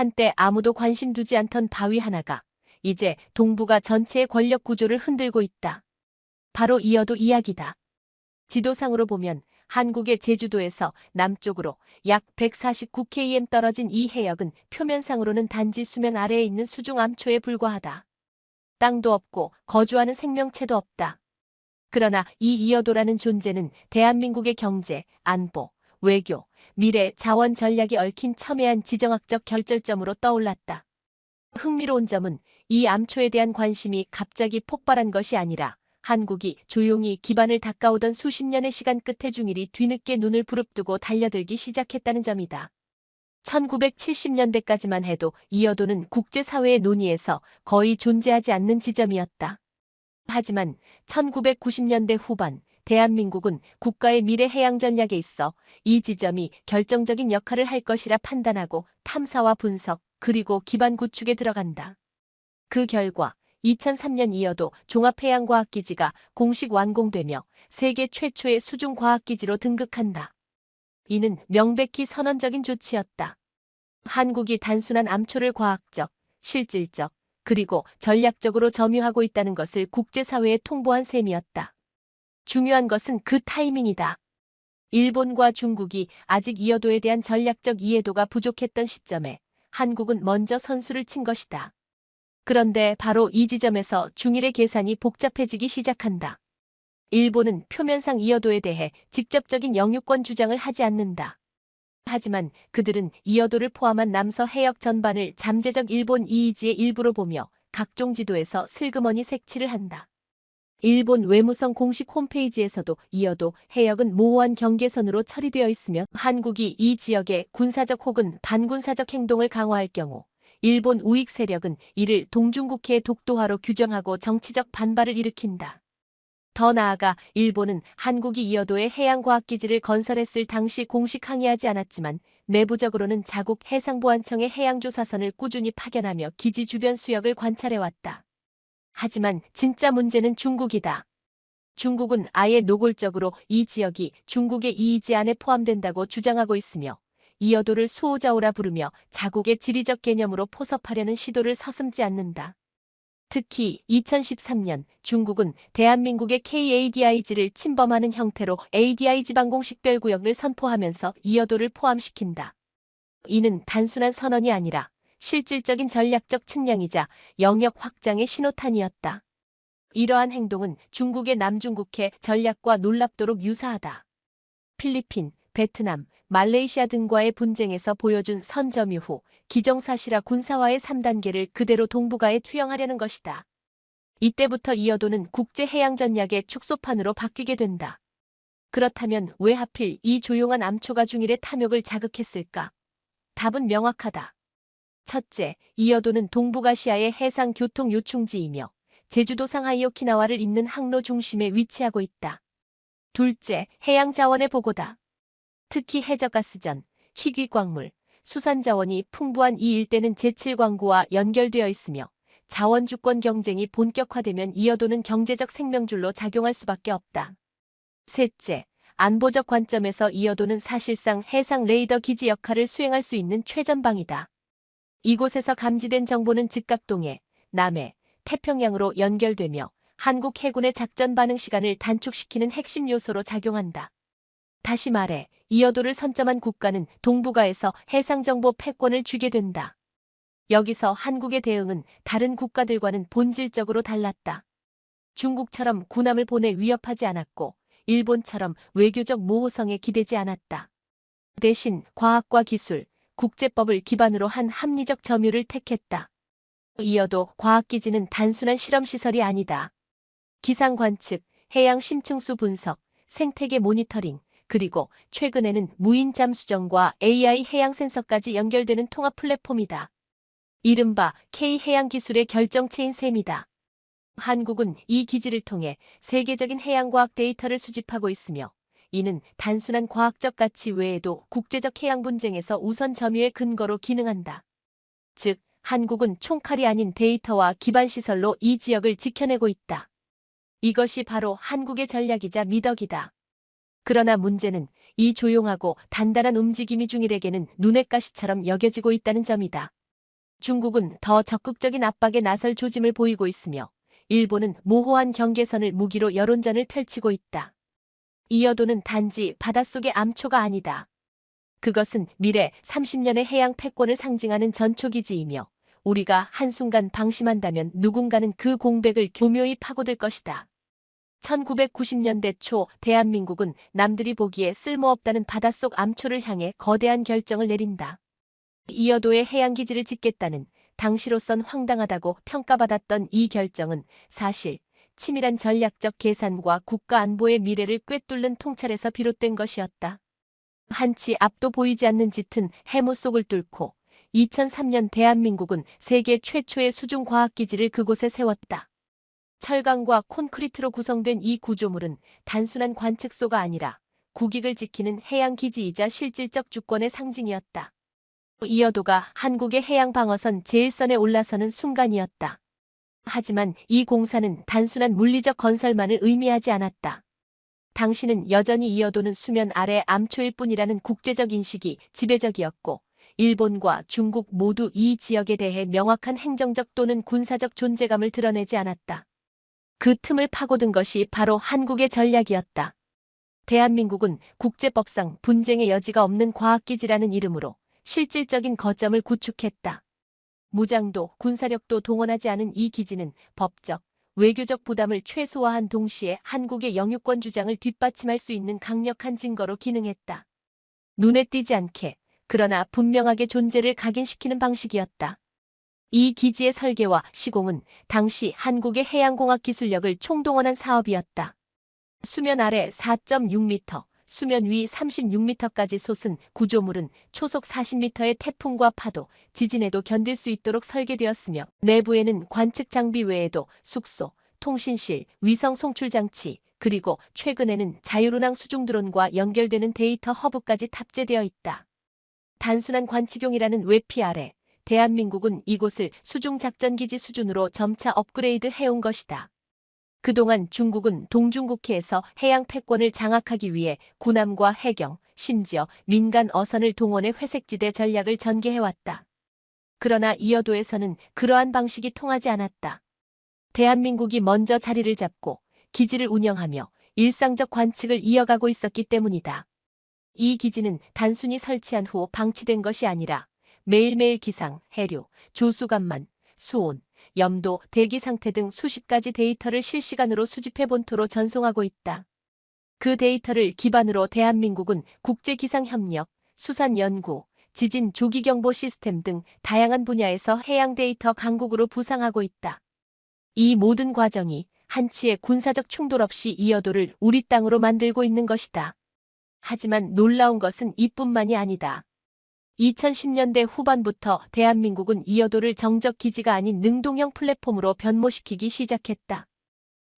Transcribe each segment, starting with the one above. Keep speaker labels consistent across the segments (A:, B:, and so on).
A: 한때 아무도 관심 두지 않던 바위 하나가 이제 동북아 전체의 권력 구조를 흔들고 있다. 바로 이어도 이야기다. 지도상으로 보면 한국의 제주도에서 남쪽으로 약 149km 떨어진 이 해역은 표면상으로는 단지 수면 아래에 있는 수중 암초에 불과하다. 땅도 없고 거주하는 생명체도 없다. 그러나 이 이어도라는 존재는 대한민국의 경제, 안보, 외교, 미래, 자원 전략이 얽힌 첨예한 지정학적 결절점으로 떠올랐다. 흥미로운 점은 이 암초에 대한 관심이 갑자기 폭발한 것이 아니라 한국이 조용히 기반을 닦아오던 수십 년의 시간 끝에 중일이 뒤늦게 눈을 부릅뜨고 달려들기 시작했다는 점이다. 1970년대까지만 해도 이어도는 국제사회의 논의에서 거의 존재하지 않는 지점이었다. 하지만 1990년대 후반 대한민국은 국가의 미래 해양 전략에 있어 이 지점이 결정적인 역할을 할 것이라 판단하고 탐사와 분석 그리고 기반 구축에 들어간다. 그 결과 2003년 이어도 종합해양과학기지가 공식 완공되며 세계 최초의 수중과학기지로 등극한다. 이는 명백히 선언적인 조치였다. 한국이 단순한 암초를 과학적, 실질적, 그리고 전략적으로 점유하고 있다는 것을 국제사회에 통보한 셈이었다. 중요한 것은 그 타이밍이다. 일본과 중국이 아직 이어도에 대한 전략적 이해도가 부족했던 시점에 한국은 먼저 선수를 친 것이다. 그런데 바로 이 지점에서 중일의 계산이 복잡해지기 시작한다. 일본은 표면상 이어도에 대해 직접적인 영유권 주장을 하지 않는다. 하지만 그들은 이어도를 포함한 남서 해역 전반을 잠재적 일본 이의지의 일부로 보며 각종 지도에서 슬그머니 색칠을 한다. 일본 외무성 공식 홈페이지에서도 이어도 해역은 모호한 경계선으로 처리되어 있으며 한국이 이 지역의 군사적 혹은 반군사적 행동을 강화할 경우 일본 우익 세력은 이를 동중국해의 독도화로 규정하고 정치적 반발을 일으킨다. 더 나아가 일본은 한국이 이어도에 해양과학기지를 건설했을 당시 공식 항의하지 않았지만 내부적으로는 자국 해상보안청의 해양조사선을 꾸준히 파견하며 기지 주변 수역을 관찰해왔다. 하지만 진짜 문제는 중국이다. 중국은 아예 노골적으로 이 지역이 중국의 이의지 안에 포함된다고 주장하고 있으며 이어도를 수호자오라 부르며 자국의 지리적 개념으로 포섭하려는 시도를 서슴지 않는다. 특히 2013년 중국은 대한민국의 KADIG를 침범하는 형태로 ADI 지방공식별구역을 선포하면서 이어도를 포함시킨다. 이는 단순한 선언이 아니라 실질적인 전략적 측량이자 영역 확장의 신호탄이었다. 이러한 행동은 중국의 남중국해 전략과 놀랍도록 유사하다. 필리핀, 베트남, 말레이시아 등과의 분쟁에서 보여준 선점유 후 기정사실화 군사화의 3단계를 그대로 동북아에 투영하려는 것이다. 이때부터 이어도는 국제해양전략의 축소판으로 바뀌게 된다. 그렇다면 왜 하필 이 조용한 암초가 중일의 탐욕을 자극했을까? 답은 명확하다. 첫째, 이어도는 동북아시아의 해상 교통 요충지이며 제주도 상하이 오키나와를 잇는 항로 중심에 위치하고 있다. 둘째, 해양 자원의 보고다. 특히 해저가스전, 희귀광물, 수산자원이 풍부한 이 일대는 제7광구와 연결되어 있으며 자원주권 경쟁이 본격화되면 이어도는 경제적 생명줄로 작용할 수밖에 없다. 셋째, 안보적 관점에서 이어도는 사실상 해상 레이더 기지 역할을 수행할 수 있는 최전방이다. 이곳에서 감지된 정보는 즉각 동해, 남해, 태평양으로 연결되며 한국 해군의 작전 반응 시간을 단축시키는 핵심 요소로 작용한다. 다시 말해 이어도를 선점한 국가는 동북아에서 해상정보 패권을 쥐게 된다. 여기서 한국의 대응은 다른 국가들과는 본질적으로 달랐다. 중국처럼 군함을 보내 위협하지 않았고 일본처럼 외교적 모호성에 기대지 않았다. 대신 과학과 기술, 국제법을 기반으로 한 합리적 점유를 택했다. 이어도 과학기지는 단순한 실험시설이 아니다. 기상 관측, 해양 심층수 분석, 생태계 모니터링, 그리고 최근에는 무인 잠수정과 AI 해양 센서까지 연결되는 통합 플랫폼이다. 이른바 K해양 기술의 결정체인 셈이다. 한국은 이 기지를 통해 세계적인 해양과학 데이터를 수집하고 있으며 이는 단순한 과학적 가치 외에도 국제적 해양 분쟁에서 우선 점유의 근거로 기능한다. 즉, 한국은 총칼이 아닌 데이터와 기반 시설로 이 지역을 지켜내고 있다. 이것이 바로 한국의 전략이자 미덕이다. 그러나 문제는 이 조용하고 단단한 움직임이 중일에게는 눈엣 가시처럼 여겨지고 있다는 점이다. 중국은 더 적극적인 압박에 나설 조짐을 보이고 있으며 일본은 모호한 경계선을 무기로 여론전을 펼치고 있다. 이여도는 단지 바닷속의 암초가 아니다. 그것은 미래 30년의 해양 패권을 상징하는 전초기지이며 우리가 한순간 방심한다면 누군가는 그 공백을 교묘히 파고들 것이다. 1990년대 초 대한민국은 남들이 보기에 쓸모없다는 바닷속 암초를 향해 거대한 결정을 내린다. 이여도의 해양기지를 짓겠다는 당시로선 황당하다고 평가받았던 이 결정은 사실 치밀한 전략적 계산과 국가 안보의 미래를 꿰뚫는 통찰에서 비롯된 것이었다. 한치 앞도 보이지 않는 짙은 해무 속을 뚫고 2003년 대한민국은 세계 최초의 수중 과학기지를 그곳에 세웠다. 철강과 콘크리트로 구성된 이 구조물은 단순한 관측소가 아니라 국익을 지키는 해양기지이자 실질적 주권의 상징이었다. 이여도가 한국의 해양방어선 제1선에 올라서는 순간이었다. 하지만 이 공사는 단순한 물리적 건설만을 의미하지 않았다. 당시는 여전히 이여도는 수면 아래 암초일 뿐이라는 국제적 인식이 지배적이었고 일본과 중국 모두 이 지역에 대해 명확한 행정적 또는 군사적 존재감을 드러내지 않았다. 그 틈을 파고든 것이 바로 한국의 전략이었다. 대한민국은 국제법상 분쟁의 여지가 없는 과학기지라는 이름으로 실질적인 거점을 구축했다. 무장도 군사력도 동원하지 않은 이 기지는 법적, 외교적 부담을 최소화한 동시에 한국의 영유권 주장을 뒷받침할 수 있는 강력한 증거로 기능했다. 눈에 띄지 않게, 그러나 분명하게 존재를 각인시키는 방식이었다. 이 기지의 설계와 시공은 당시 한국의 해양공학 기술력을 총동원한 사업이었다. 수면 아래 4.6m, 수면 위 36m까지 솟은 구조물은 초속 40m의 태풍과 파도, 지진에도 견딜 수 있도록 설계되었으며 내부에는 관측 장비 외에도 숙소, 통신실, 위성 송출 장치, 그리고 최근에는 자율운항 수중 드론과 연결되는 데이터 허브까지 탑재되어 있다. 단순한 관측용이라는 외피 아래 대한민국은 이곳을 수중작전기지 수준으로 점차 업그레이드 해온 것이다. 그동안 중국은 동중국해에서 해양 패권을 장악하기 위해 군함과 해경, 심지어 민간 어선을 동원해 회색지대 전략을 전개해왔다. 그러나 이여도에서는 그러한 방식이 통하지 않았다. 대한민국이 먼저 자리를 잡고 기지를 운영하며 일상적 관측을 이어가고 있었기 때문이다. 이 기지는 단순히 설치한 후 방치된 것이 아니라 매일매일 기상, 해류, 조수간만, 수온, 염도, 대기 상태 등 수십 가지 데이터를 실시간으로 수집해 본토로 전송하고 있다. 그 데이터를 기반으로 대한민국은 국제기상협력, 수산연구, 지진 조기경보 시스템 등 다양한 분야에서 해양 데이터 강국으로 부상하고 있다. 이 모든 과정이 한치의 군사적 충돌 없이 이여도를 우리 땅으로 만들고 있는 것이다. 하지만 놀라운 것은 이뿐만이 아니다. 2010년대 후반부터 대한민국은 이여도를 정적 기지가 아닌 능동형 플랫폼으로 변모시키기 시작했다.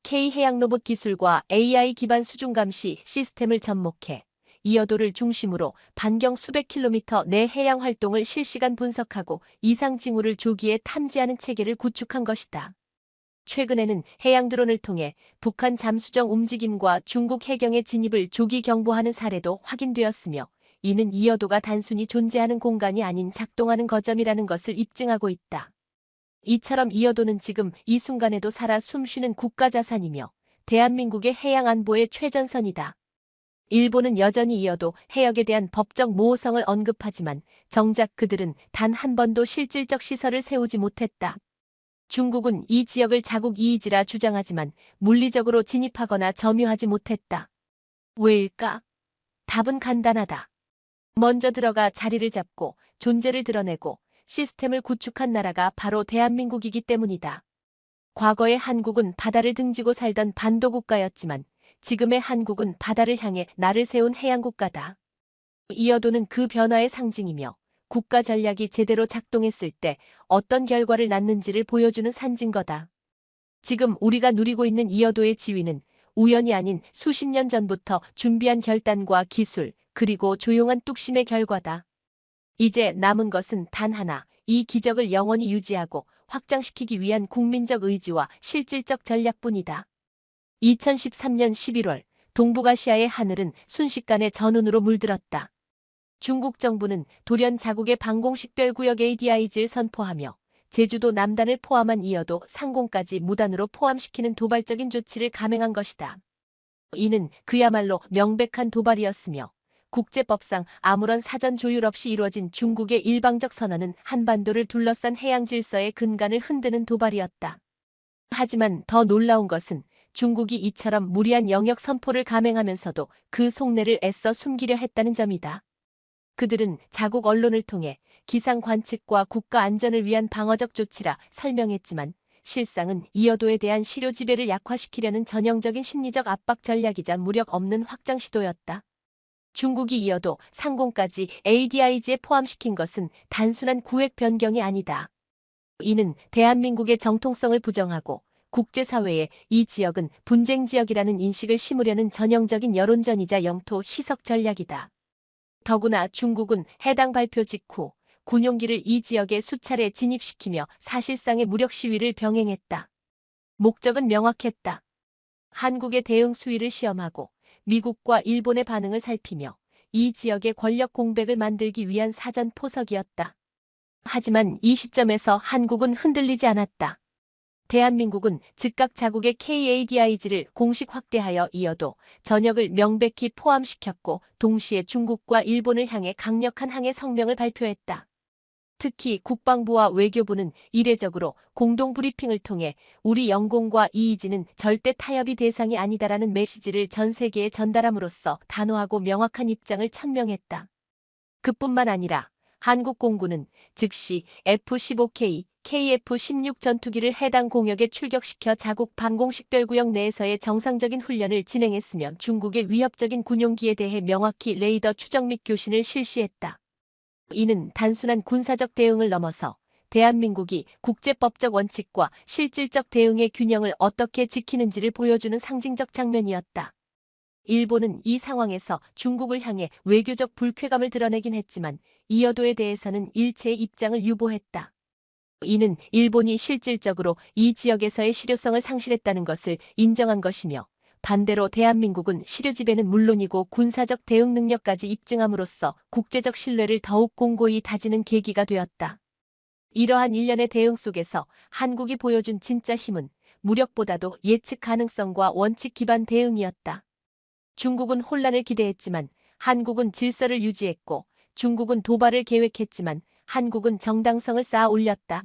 A: K해양로봇 기술과 AI 기반 수중 감시 시스템을 접목해 이여도를 중심으로 반경 수백 킬로미터 내 해양 활동을 실시간 분석하고 이상 징후를 조기에 탐지하는 체계를 구축한 것이다. 최근에는 해양 드론을 통해 북한 잠수정 움직임과 중국 해경의 진입을 조기 경보하는 사례도 확인되었으며 이는 이여도가 단순히 존재하는 공간이 아닌 작동하는 거점이라는 것을 입증하고 있다. 이처럼 이여도는 지금 이 순간에도 살아 숨쉬는 국가자산이며 대한민국의 해양 안보의 최전선이다. 일본은 여전히 이여도 해역에 대한 법적 모호성을 언급하지만 정작 그들은 단 한 번도 실질적 시설을 세우지 못했다. 중국은 이 지역을 자국 이의지라 주장하지만 물리적으로 진입하거나 점유하지 못했다. 왜일까? 답은 간단하다. 먼저 들어가 자리를 잡고 존재를 드러내고 시스템을 구축한 나라가 바로 대한민국이기 때문이다. 과거의 한국은 바다를 등지고 살던 반도국가였지만 지금의 한국은 바다를 향해 날을 세운 해양국가다. 이여도는 그 변화의 상징이며 국가 전략이 제대로 작동했을 때 어떤 결과를 낳는지를 보여주는 산증거다. 지금 우리가 누리고 있는 이여도의 지위는 우연이 아닌 수십 년 전부터 준비한 결단과 기술, 그리고 조용한 뚝심의 결과다. 이제 남은 것은 단 하나, 이 기적을 영원히 유지하고 확장시키기 위한 국민적 의지와 실질적 전략뿐이다. 2013년 11월 동북아시아의 하늘은 순식간에 전운으로 물들었다. 중국 정부는 돌연 자국의 방공식별구역 ADIZ를 선포하며 제주도 남단을 포함한 이어도 상공까지 무단으로 포함시키는 도발적인 조치를 감행한 것이다. 이는 그야말로 명백한 도발이었으며 국제법상 아무런 사전 조율 없이 이루어진 중국의 일방적 선언은 한반도를 둘러싼 해양 질서의 근간을 흔드는 도발이었다. 하지만 더 놀라운 것은 중국이 이처럼 무리한 영역 선포를 감행하면서도 그 속내를 애써 숨기려 했다는 점이다. 그들은 자국 언론을 통해 기상 관측과 국가 안전을 위한 방어적 조치라 설명했지만 실상은 이어도에 대한 실효 지배를 약화시키려는 전형적인 심리적 압박 전략이자 무력 없는 확장 시도였다. 중국이 이어도 상공까지 ADIZ에 포함시킨 것은 단순한 구획 변경이 아니다. 이는 대한민국의 정통성을 부정하고 국제사회에 이 지역은 분쟁 지역이라는 인식을 심으려는 전형적인 여론전이자 영토 희석 전략이다. 더구나 중국은 해당 발표 직후 군용기를 이 지역에 수차례 진입시키며 사실상의 무력 시위를 병행했다. 목적은 명확했다. 한국의 대응 수위를 시험하고 미국과 일본의 반응을 살피며 이 지역의 권력 공백을 만들기 위한 사전 포석이었다. 하지만 이 시점에서 한국은 흔들리지 않았다. 대한민국은 즉각 자국의 KADIZ를 공식 확대하여 이어도 전역을 명백히 포함시켰고 동시에 중국과 일본을 향해 강력한 항해 성명을 발표했다. 특히 국방부와 외교부는 이례적으로 공동 브리핑을 통해 우리 영공과 EEZ는 절대 타협이 대상이 아니다라는 메시지를 전 세계에 전달함으로써 단호하고 명확한 입장을 천명했다. 그뿐만 아니라 한국 공군은 즉시 F-15K, KF-16 전투기를 해당 공역에 출격시켜 자국 방공식별구역 내에서의 정상적인 훈련을 진행했으며 중국의 위협적인 군용기에 대해 명확히 레이더 추적 및 교신을 실시했다. 이는 단순한 군사적 대응을 넘어서 대한민국이 국제법적 원칙과 실질적 대응의 균형을 어떻게 지키는지를 보여주는 상징적 장면이었다. 일본은 이 상황에서 중국을 향해 외교적 불쾌감을 드러내긴 했지만 이어도에 대해서는 일체의 입장을 유보했다. 이는 일본이 실질적으로 이 지역에서의 실효성을 상실했다는 것을 인정한 것이며 반대로 대한민국은 실효 지배는 물론이고 군사적 대응 능력까지 입증함으로써 국제적 신뢰를 더욱 공고히 다지는 계기가 되었다. 이러한 일련의 대응 속에서 한국이 보여준 진짜 힘은 무력보다도 예측 가능성과 원칙 기반 대응이었다. 중국은 혼란을 기대했지만 한국은 질서를 유지했고 중국은 도발을 계획했지만 한국은 정당성을 쌓아 올렸다.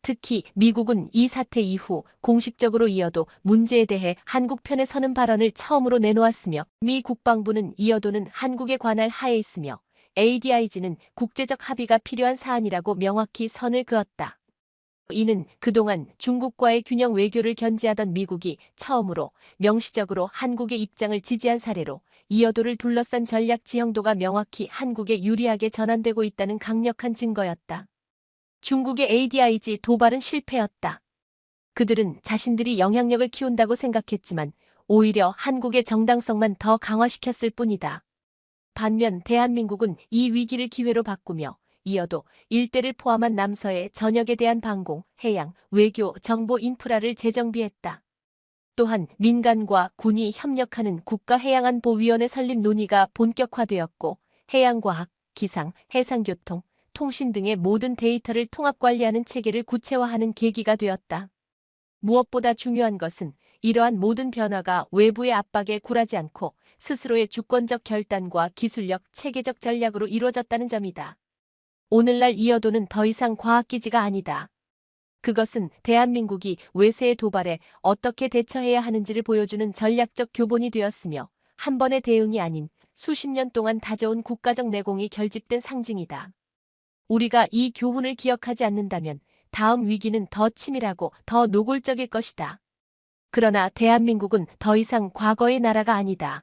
A: 특히 미국은 이 사태 이후 공식적으로 이어도 문제에 대해 한국 편에 서는 발언을 처음으로 내놓았으며 미 국방부는 이어도는 한국의 관할 하에 있으며 ADIZ는 국제적 합의가 필요한 사안이라고 명확히 선을 그었다. 이는 그동안 중국과의 균형 외교를 견지하던 미국이 처음으로 명시적으로 한국의 입장을 지지한 사례로 이어도를 둘러싼 전략 지형도가 명확히 한국에 유리하게 전환되고 있다는 강력한 증거였다. 중국의 ADIZ 도발은 실패였다. 그들은 자신들이 영향력을 키운다고 생각했지만 오히려 한국의 정당성만 더 강화시켰을 뿐이다. 반면 대한민국은 이 위기를 기회로 바꾸며 이어도 일대를 포함한 남서의 전역에 대한 방공, 해양, 외교, 정보 인프라를 재정비했다. 또한 민간과 군이 협력하는 국가해양안보위원회 설립 논의가 본격화되었고 해양과학, 기상, 해상교통, 통신 등의 모든 데이터를 통합관리하는 체계를 구체화하는 계기가 되었다. 무엇보다 중요한 것은 이러한 모든 변화가 외부의 압박에 굴하지 않고 스스로의 주권적 결단과 기술력, 체계적 전략으로 이루어졌다는 점이다. 오늘날 이어도는 더 이상 과학기지가 아니다. 그것은 대한민국이 외세의 도발에 어떻게 대처해야 하는지를 보여주는 전략적 교본이 되었으며 한 번의 대응이 아닌 수십 년 동안 다져온 국가적 내공이 결집된 상징이다. 우리가 이 교훈을 기억하지 않는다면 다음 위기는 더 치밀하고 더 노골적일 것이다. 그러나 대한민국은 더 이상 과거의 나라가 아니다.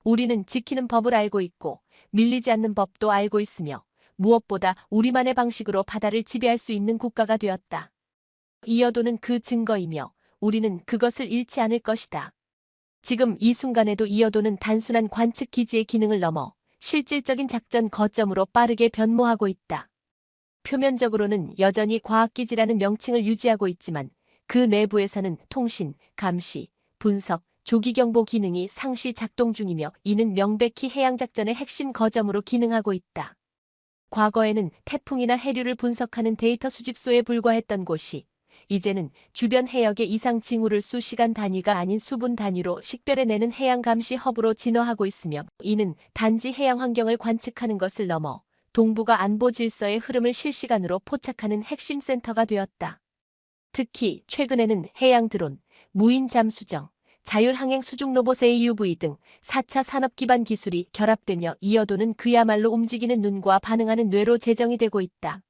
A: 우리는 지키는 법을 알고 있고 밀리지 않는 법도 알고 있으며 무엇보다 우리만의 방식으로 바다를 지배할 수 있는 국가가 되었다. 이어도는 그 증거이며 우리는 그것을 잃지 않을 것이다. 지금 이 순간에도 이어도는 단순한 관측 기지의 기능을 넘어 실질적인 작전 거점으로 빠르게 변모하고 있다. 표면적으로는 여전히 과학기지라는 명칭을 유지하고 있지만 그 내부에서는 통신, 감시, 분석, 조기경보 기능이 상시 작동 중이며 이는 명백히 해양작전의 핵심 거점으로 기능하고 있다. 과거에는 태풍이나 해류를 분석하는 데이터 수집소에 불과했던 곳이 이제는 주변 해역의 이상 징후를 수시간 단위가 아닌 수분 단위로 식별해내는 해양 감시 허브로 진화하고 있으며 이는 단지 해양 환경을 관측하는 것을 넘어 동북아 안보 질서의 흐름을 실시간으로 포착하는 핵심 센터가 되었다. 특히 최근에는 해양 드론, 무인 잠수정, 자율항행 수중 로봇 AUV 등 4차 산업 기반 기술이 결합되며 이어도는 그야말로 움직이는 눈과 반응하는 뇌로 재정이 되고 있다.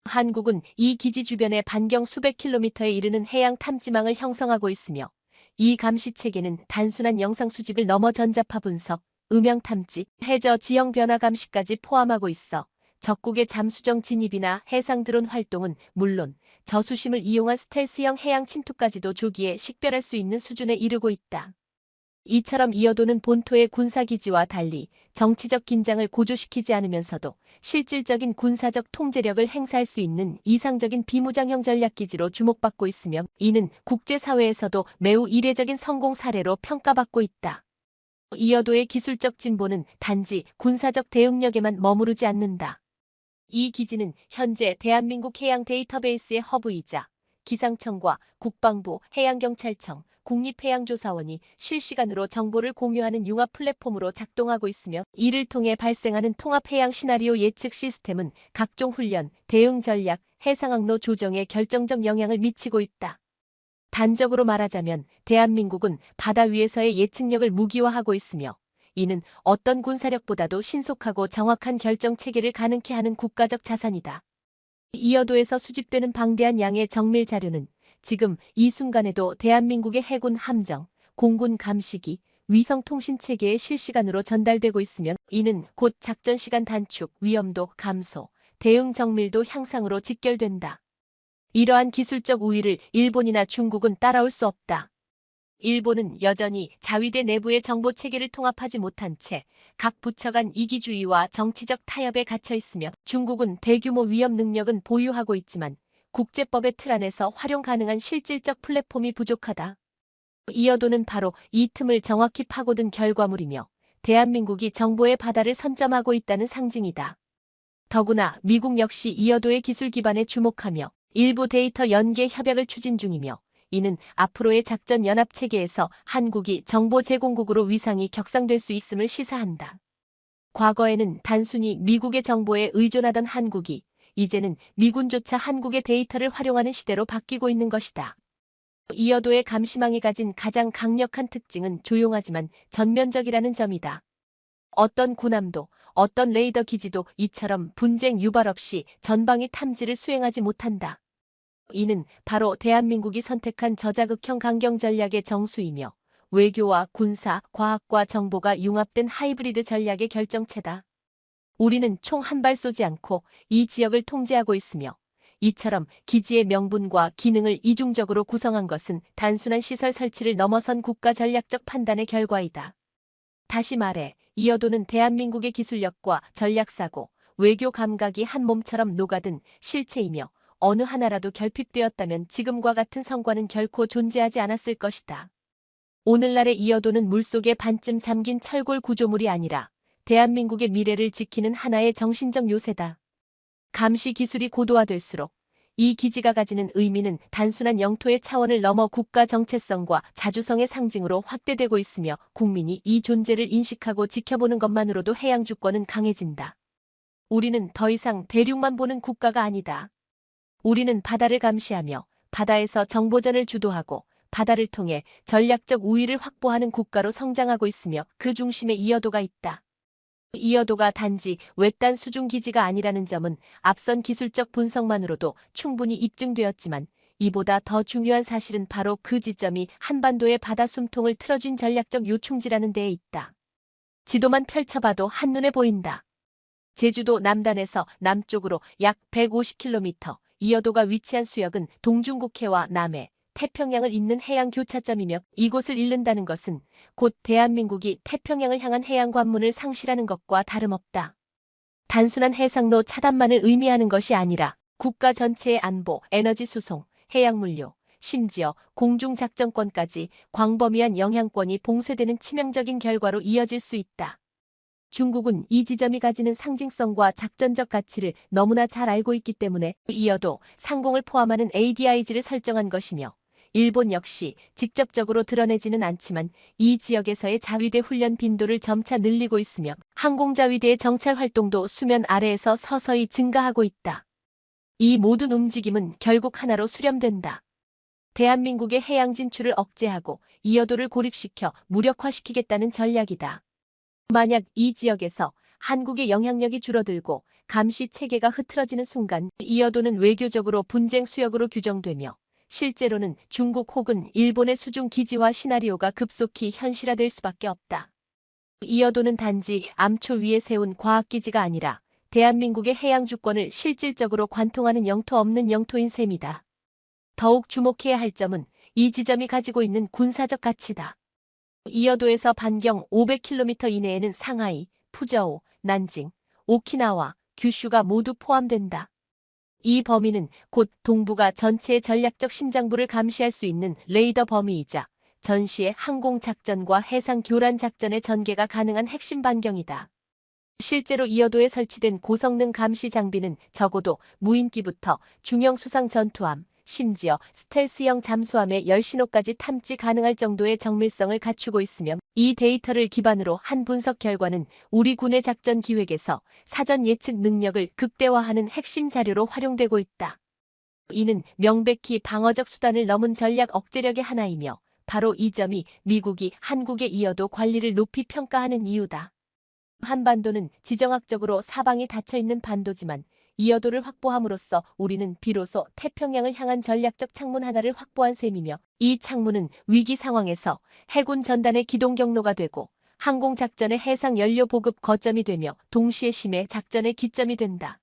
A: 한국은 이 기지 주변에 반경 수백 킬로미터에 이르는 해양 탐지망을 형성하고 있으며 이 감시 체계는 단순한 영상 수집을 넘어 전자파 분석, 음향 탐지, 해저 지형 변화 감시까지 포함하고 있어 적국의 잠수정 진입이나 해상 드론 활동은 물론 저수심을 이용한 스텔스형 해양 침투까지도 조기에 식별할 수 있는 수준에 이르고 있다. 이처럼 이어도는 본토의 군사기지와 달리 정치적 긴장을 고조시키지 않으면서도 실질적인 군사적 통제력을 행사할 수 있는 이상적인 비무장형 전략기지로 주목받고 있으며 이는 국제사회에서도 매우 이례적인 성공 사례로 평가받고 있다. 이어도의 기술적 진보는 단지 군사적 대응력에만 머무르지 않는다. 이 기지는 현재 대한민국 해양 데이터베이스의 허브이자 기상청과 국방부, 해양경찰청, 국립해양조사원이 실시간으로 정보를 공유하는 융합 플랫폼으로 작동하고 있으며 이를 통해 발생하는 통합해양 시나리오 예측 시스템은 각종 훈련, 대응 전략, 해상항로 조정에 결정적 영향을 미치고 있다. 단적으로 말하자면 대한민국은 바다 위에서의 예측력을 무기화하고 있으며 이는 어떤 군사력보다도 신속하고 정확한 결정 체계를 가능케 하는 국가적 자산이다. 이어도에서 수집되는 방대한 양의 정밀 자료는 지금 이 순간에도 대한민국의 해군 함정, 공군 감시기, 위성 통신 체계에 실시간으로 전달되고 있으며 이는 곧 작전 시간 단축, 위험도 감소, 대응 정밀도 향상으로 직결된다. 이러한 기술적 우위를 일본이나 중국은 따라올 수 없다. 일본은 여전히 자위대 내부의 정보 체계를 통합하지 못한 채 각 부처 간 이기주의와 정치적 타협에 갇혀 있으며 중국은 대규모 위협 능력은 보유하고 있지만 국제법의 틀 안에서 활용 가능한 실질적 플랫폼이 부족하다. 이어도는 바로 이 틈을 정확히 파고든 결과물이며 대한민국이 정보의 바다를 선점하고 있다는 상징이다. 더구나 미국 역시 이어도의 기술 기반에 주목하며 일부 데이터 연계 협약을 추진 중이며 이는 앞으로의 작전 연합 체계에서 한국이 정보 제공국으로 위상이 격상될 수 있음을 시사한다. 과거에는 단순히 미국의 정보에 의존하던 한국이 이제는 미군조차 한국의 데이터를 활용하는 시대로 바뀌고 있는 것이다. 이어도의 감시망이 가진 가장 강력한 특징은 조용하지만 전면적이라는 점이다. 어떤 군함도 어떤 레이더 기지도 이처럼 분쟁 유발 없이 전방위 탐지를 수행하지 못한다. 이는 바로 대한민국이 선택한 저자극형 강경 전략의 정수이며 외교와 군사, 과학과 정보가 융합된 하이브리드 전략의 결정체다. 우리는 총 한 발 쏘지 않고 이 지역을 통제하고 있으며 이처럼 기지의 명분과 기능을 이중적으로 구성한 것은 단순한 시설 설치를 넘어선 국가 전략적 판단의 결과이다. 다시 말해 이어도는 대한민국의 기술력과 전략사고, 외교 감각이 한 몸처럼 녹아든 실체이며 어느 하나라도 결핍되었다면 지금과 같은 성과는 결코 존재하지 않았을 것이다. 오늘날의 이어도는 물속에 반쯤 잠긴 철골 구조물이 아니라 대한민국의 미래를 지키는 하나의 정신적 요새다. 감시 기술이 고도화될수록 이 기지가 가지는 의미는 단순한 영토의 차원을 넘어 국가 정체성과 자주성의 상징으로 확대되고 있으며 국민이 이 존재를 인식하고 지켜보는 것만으로도 해양 주권은 강해진다. 우리는 더 이상 대륙만 보는 국가가 아니다. 우리는 바다를 감시하며 바다에서 정보전을 주도하고 바다를 통해 전략적 우위를 확보하는 국가로 성장하고 있으며 그 중심에 이어도가 있다. 이어도가 단지 외딴 수중 기지가 아니라는 점은 앞선 기술적 분석만으로도 충분히 입증되었지만 이보다 더 중요한 사실은 바로 그 지점이 한반도의 바다 숨통을 틀어준 전략적 요충지라는 데에 있다. 지도만 펼쳐봐도 한눈에 보인다. 제주도 남단에서 남쪽으로 약 150km, 이어도가 위치한 수역은 동중국해와 남해, 태평양을 잇는 해양 교차점이며 이곳을 잃는다는 것은 곧 대한민국이 태평양을 향한 해양 관문을 상실하는 것과 다름없다. 단순한 해상로 차단만을 의미하는 것이 아니라 국가 전체의 안보, 에너지 수송, 해양 물류, 심지어 공중작전권까지 광범위한 영향권이 봉쇄되는 치명적인 결과로 이어질 수 있다. 중국은 이 지점이 가지는 상징성과 작전적 가치를 너무나 잘 알고 있기 때문에 이어도 상공을 포함하는 ADIZ를 설정한 것이며, 일본 역시 직접적으로 드러내지는 않지만 이 지역에서의 자위대 훈련 빈도를 점차 늘리고 있으며 항공자위대의 정찰 활동도 수면 아래에서 서서히 증가하고 있다. 이 모든 움직임은 결국 하나로 수렴된다. 대한민국의 해양 진출을 억제하고 이어도를 고립시켜 무력화시키겠다는 전략이다. 만약 이 지역에서 한국의 영향력이 줄어들고 감시 체계가 흐트러지는 순간 이어도는 외교적으로 분쟁 수역으로 규정되며, 실제로는 중국 혹은 일본의 수중 기지화 시나리오가 급속히 현실화될 수밖에 없다. 이어도는 단지 암초 위에 세운 과학기지가 아니라 대한민국의 해양 주권을 실질적으로 관통하는 영토 없는 영토인 셈이다. 더욱 주목해야 할 점은 이 지점이 가지고 있는 군사적 가치다. 이어도에서 반경 500km 이내에는 상하이, 푸저오, 난징, 오키나와, 규슈가 모두 포함된다. 이 범위는 곧 동북아 전체의 전략적 심장부를 감시할 수 있는 레이더 범위이자 전시의 항공작전과 해상교란작전의 전개가 가능한 핵심 반경이다. 실제로 이어도에 설치된 고성능 감시 장비는 적어도 무인기부터 중형 수상 전투함, 심지어 스텔스형 잠수함의 열신호까지 탐지 가능할 정도의 정밀성을 갖추고 있으며, 이 데이터를 기반으로 한 분석 결과는 우리 군의 작전 기획에서 사전 예측 능력을 극대화하는 핵심 자료로 활용되고 있다. 이는 명백히 방어적 수단을 넘은 전략 억제력의 하나이며, 바로 이 점이 미국이 한국의 이어도 관리를 높이 평가하는 이유다. 한반도는 지정학적으로 사방이 닫혀있는 반도지만 이어도를 확보함으로써 우리는 비로소 태평양을 향한 전략적 창문 하나를 확보한 셈이며, 이 창문은 위기 상황에서 해군 전단의 기동 경로가 되고 항공작전의 해상 연료 보급 거점이 되며 동시에 심해 작전의 기점이 된다.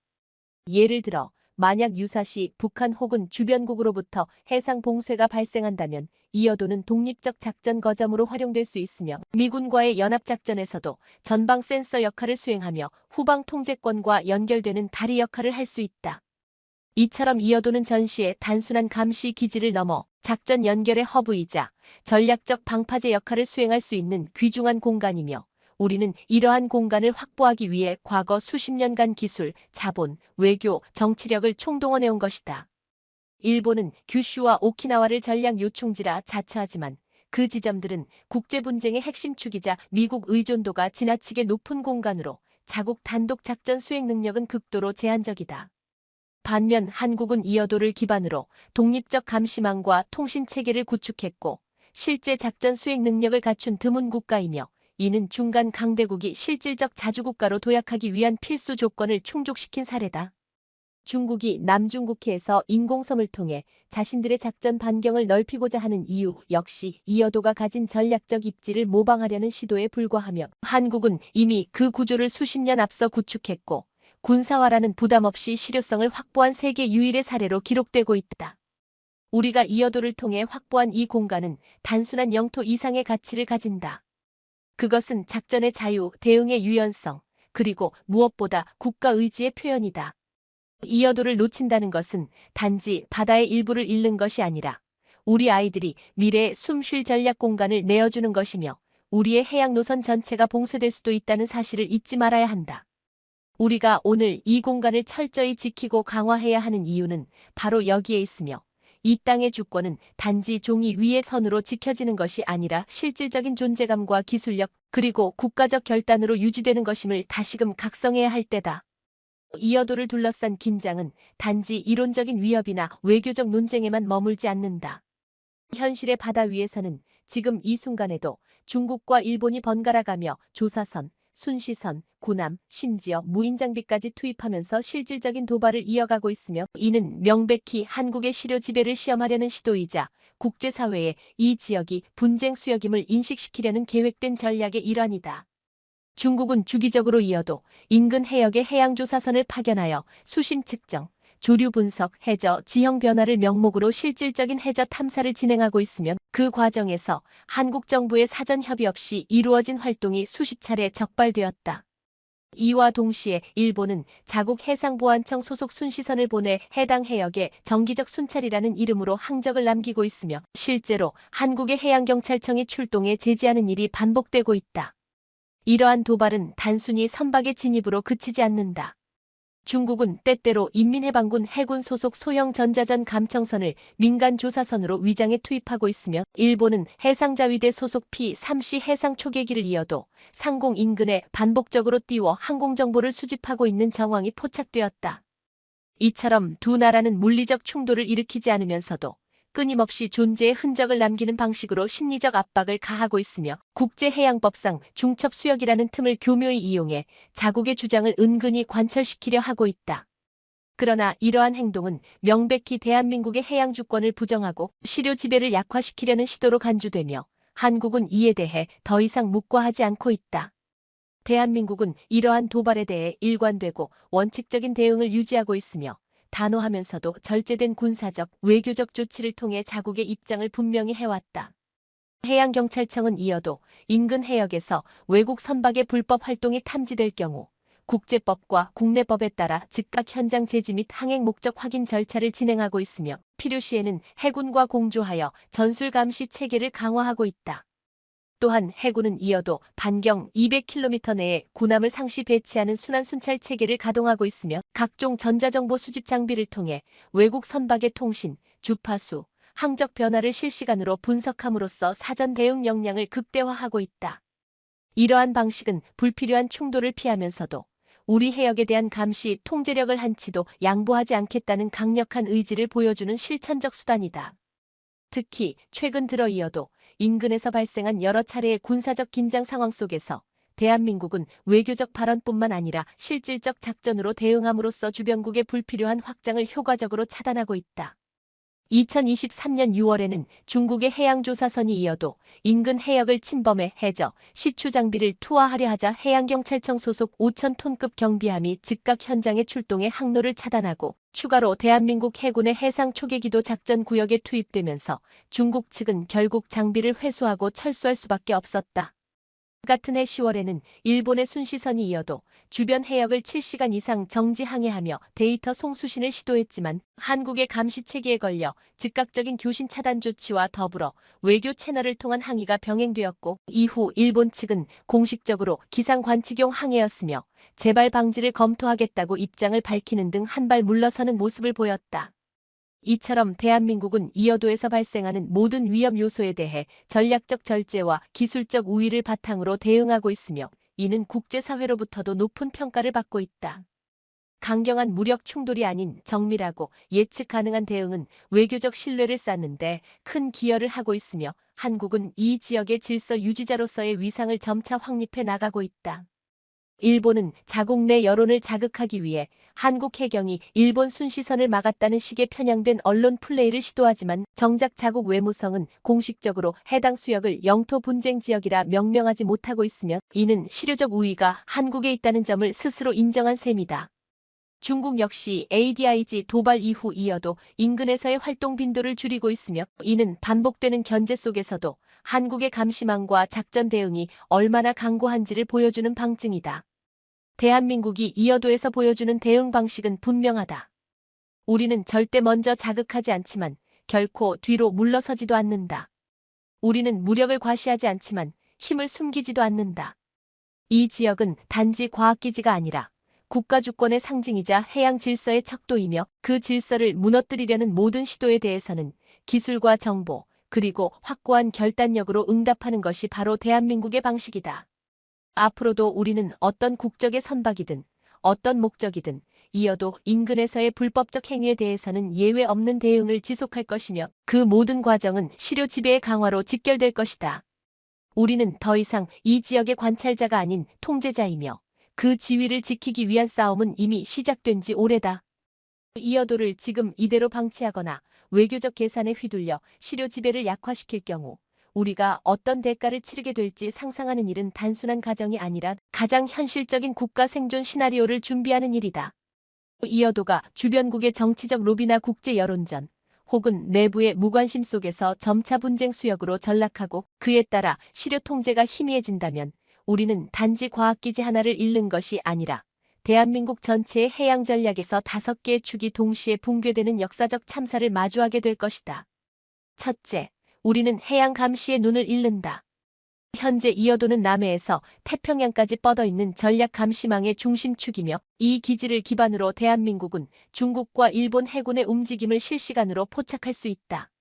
A: 예를 들어 만약 유사시 북한 혹은 주변국으로부터 해상 봉쇄가 발생한다면 이어도는 독립적 작전 거점으로 활용될 수 있으며, 미군과의 연합작전에서도 전방 센서 역할을 수행하며 후방 통제권과 연결되는 다리 역할을 할 수 있다. 이처럼 이어도는 전시의 단순한 감시 기지를 넘어 작전 연결의 허브이자 전략적 방파제 역할을 수행할 수 있는 귀중한 공간이며, 우리는 이러한 공간을 확보하기 위해 과거 수십 년간 기술, 자본, 외교, 정치력을 총동원해온 것이다. 일본은 규슈와 오키나와를 전략 요충지라 자처하지만 그 지점들은 국제 분쟁의 핵심 축이자 미국 의존도가 지나치게 높은 공간으로 자국 단독 작전 수행 능력은 극도로 제한적이다. 반면 한국은 이어도를 기반으로 독립적 감시망과 통신 체계를 구축했고 실제 작전 수행 능력을 갖춘 드문 국가이며, 이는 중간 강대국이 실질적 자주국가로 도약하기 위한 필수 조건을 충족시킨 사례다. 중국이 남중국해에서 인공섬을 통해 자신들의 작전 반경을 넓히고자 하는 이유 역시 이어도가 가진 전략적 입지를 모방하려는 시도에 불과하며, 한국은 이미 그 구조를 수십 년 앞서 구축했고 군사화라는 부담 없이 실효성을 확보한 세계 유일의 사례로 기록되고 있다. 우리가 이어도를 통해 확보한 이 공간은 단순한 영토 이상의 가치를 가진다. 그것은 작전의 자유, 대응의 유연성, 그리고 무엇보다 국가 의지의 표현이다. 이어도를 놓친다는 것은 단지 바다의 일부를 잃는 것이 아니라 우리 아이들이 미래의 숨 쉴 전략 공간을 내어주는 것이며, 우리의 해양 노선 전체가 봉쇄될 수도 있다는 사실을 잊지 말아야 한다. 우리가 오늘 이 공간을 철저히 지키고 강화해야 하는 이유는 바로 여기에 있으며, 이 땅의 주권은 단지 종이 위의 선으로 지켜지는 것이 아니라 실질적인 존재감과 기술력, 그리고 국가적 결단으로 유지되는 것임을 다시금 각성해야 할 때다. 이어도를 둘러싼 긴장은 단지 이론적인 위협이나 외교적 논쟁에만 머물지 않는다. 현실의 바다 위에서는 지금 이 순간에도 중국과 일본이 번갈아가며 조사선, 순시선, 군함, 심지어 무인 장비까지 투입하면서 실질적인 도발을 이어가고 있으며, 이는 명백히 한국의 실효 지배를 시험하려는 시도이자 국제사회에 이 지역이 분쟁 수역임을 인식시키려는 계획된 전략의 일환이다. 중국은 주기적으로 이어도 인근 해역의 해양조사선을 파견하여 수심 측정, 조류 분석, 해저 지형 변화를 명목으로 실질적인 해저 탐사를 진행하고 있으며, 그 과정에서 한국 정부의 사전 협의 없이 이루어진 활동이 수십 차례 적발되었다. 이와 동시에 일본은 자국 해상보안청 소속 순시선을 보내 해당 해역에 정기적 순찰이라는 이름으로 항적을 남기고 있으며 실제로 한국의 해양경찰청이 출동해 제지하는 일이 반복되고 있다. 이러한 도발은 단순히 선박의 진입으로 그치지 않는다. 중국은 때때로 인민해방군 해군 소속 소형 전자전 감청선을 민간 조사선으로 위장해 투입하고 있으며 일본은 해상자위대 소속 P-3C 해상 초계기를 이어도 상공 인근에 반복적으로 띄워 항공정보를 수집하고 있는 정황이 포착되었다. 이처럼 두 나라는 물리적 충돌을 일으키지 않으면서도 끊임없이 존재의 흔적을 남기는 방식으로 심리적 압박을 가하고 있으며 국제해양법상 중첩수역이라는 틈을 교묘히 이용해 자국의 주장을 은근히 관철시키려 하고 있다. 그러나 이러한 행동은 명백히 대한민국의 해양주권을 부정하고 실효 지배를 약화시키려는 시도로 간주되며 한국은 이에 대해 더 이상 묵과하지 않고 있다. 대한민국은 이러한 도발에 대해 일관되고 원칙적인 대응을 유지하고 있으며 단호하면서도 절제된 군사적, 외교적 조치를 통해 자국의 입장을 분명히 해왔다. 해양경찰청은 이어도 인근 해역에서 외국 선박의 불법 활동이 탐지될 경우 국제법과 국내법에 따라 즉각 현장 제지 및 항행 목적 확인 절차를 진행하고 있으며 필요시에는 해군과 공조하여 전술 감시 체계를 강화하고 있다. 또한 해군은 이어도 반경 200km 내에 군함을 상시 배치하는 순환 순찰 체계를 가동하고 있으며 각종 전자정보 수집 장비를 통해 외국 선박의 통신, 주파수, 항적 변화를 실시간으로 분석함으로써 사전 대응 역량을 극대화하고 있다. 이러한 방식은 불필요한 충돌을 피하면서도 우리 해역에 대한 감시 통제력을 한치도 양보하지 않겠다는 강력한 의지를 보여주는 실천적 수단이다. 특히 최근 들어 이어도 인근에서 발생한 여러 차례의 군사적 긴장 상황 속에서 대한민국은 외교적 발언뿐만 아니라 실질적 작전으로 대응함으로써 주변국의 불필요한 확장을 효과적으로 차단하고 있다. 2023년 6월에는 중국의 해양조사선이 이어도 인근 해역을 침범해 해저, 시추 장비를 투하하려 하자 해양경찰청 소속 5,000톤급 경비함이 즉각 현장에 출동해 항로를 차단하고 추가로 대한민국 해군의 해상 초계기도 작전 구역에 투입되면서 중국 측은 결국 장비를 회수하고 철수할 수밖에 없었다. 같은 해 10월에는 일본의 순시선이 이어도 주변 해역을 7시간 이상 정지 항해하며 데이터 송수신을 시도했지만 한국의 감시체계에 걸려 즉각적인 교신 차단 조치와 더불어 외교 채널을 통한 항의가 병행되었고 이후 일본 측은 공식적으로 기상 관측용 항해였으며 재발 방지를 검토하겠다고 입장을 밝히는 등 한 발 물러서는 모습을 보였다. 이처럼 대한민국은 이어도에서 발생하는 모든 위험 요소에 대해 전략적 절제와 기술적 우위를 바탕으로 대응하고 있으며 이는 국제사회로부터도 높은 평가를 받고 있다. 강경한 무력 충돌이 아닌 정밀하고 예측 가능한 대응은 외교적 신뢰를 쌓는 데 큰 기여를 하고 있으며 한국은 이 지역의 질서 유지자로서의 위상을 점차 확립해 나가고 있다. 일본은 자국 내 여론을 자극하기 위해 한국 해경이 일본 순시선을 막았다는 식의 편향된 언론 플레이를 시도하지만 정작 자국 외무성은 공식적으로 해당 수역을 영토 분쟁 지역이라 명명하지 못하고 있으며 이는 실효적 우위가 한국에 있다는 점을 스스로 인정한 셈이다. 중국 역시 ADIZ 도발 이후 이어도 인근에서의 활동 빈도를 줄이고 있으며 이는 반복되는 견제 속에서도 한국의 감시망과 작전 대응이 얼마나 강고한지를 보여주는 방증이다. 대한민국이 이어도에서 보여주는 대응 방식은 분명하다. 우리는 절대 먼저 자극하지 않지만 결코 뒤로 물러서지도 않는다. 우리는 무력을 과시하지 않지만 힘을 숨기지도 않는다. 이 지역은 단지 과학기지가 아니라 국가주권의 상징이자 해양 질서의 척도이며 그 질서를 무너뜨리려는 모든 시도에 대해서는 기술과 정보, 그리고 확고한 결단력으로 응답하는 것이 바로 대한민국의 방식이다. 앞으로도 우리는 어떤 국적의 선박이든 어떤 목적이든 이어도 인근에서의 불법적 행위에 대해서는 예외 없는 대응을 지속할 것이며 그 모든 과정은 실효 지배의 강화로 직결될 것이다. 우리는 더 이상 이 지역의 관찰자가 아닌 통제자이며 그 지위를 지키기 위한 싸움은 이미 시작된 지 오래다. 이어도를 지금 이대로 방치하거나 외교적 계산에 휘둘려 실효 지배를 약화시킬 경우 우리가 어떤 대가를 치르게 될지 상상하는 일은 단순한 가정이 아니라 가장 현실적인 국가 생존 시나리오를 준비하는 일이다. 이어도가 주변국의 정치적 로비나 국제 여론전 혹은 내부의 무관심 속에서 점차 분쟁 수역으로 전락하고 그에 따라 실효 통제가 희미해진다면 우리는 단지 과학기지 하나를 잃는 것이 아니라 대한민국 전체의 해양 전략에서 5개의 축이 동시에 붕괴되는 역사적 참사를 마주하게 될 것이다. 첫째, 우리는 해양 감시의 눈을 잃는다. 현재 이어도는 남해에서 태평양까지 뻗어있는 전략 감시망의 중심축이며 이 기지를 기반으로 대한민국은 중국과 일본 해군의 움직임을 실시간으로 포착할 수 있다.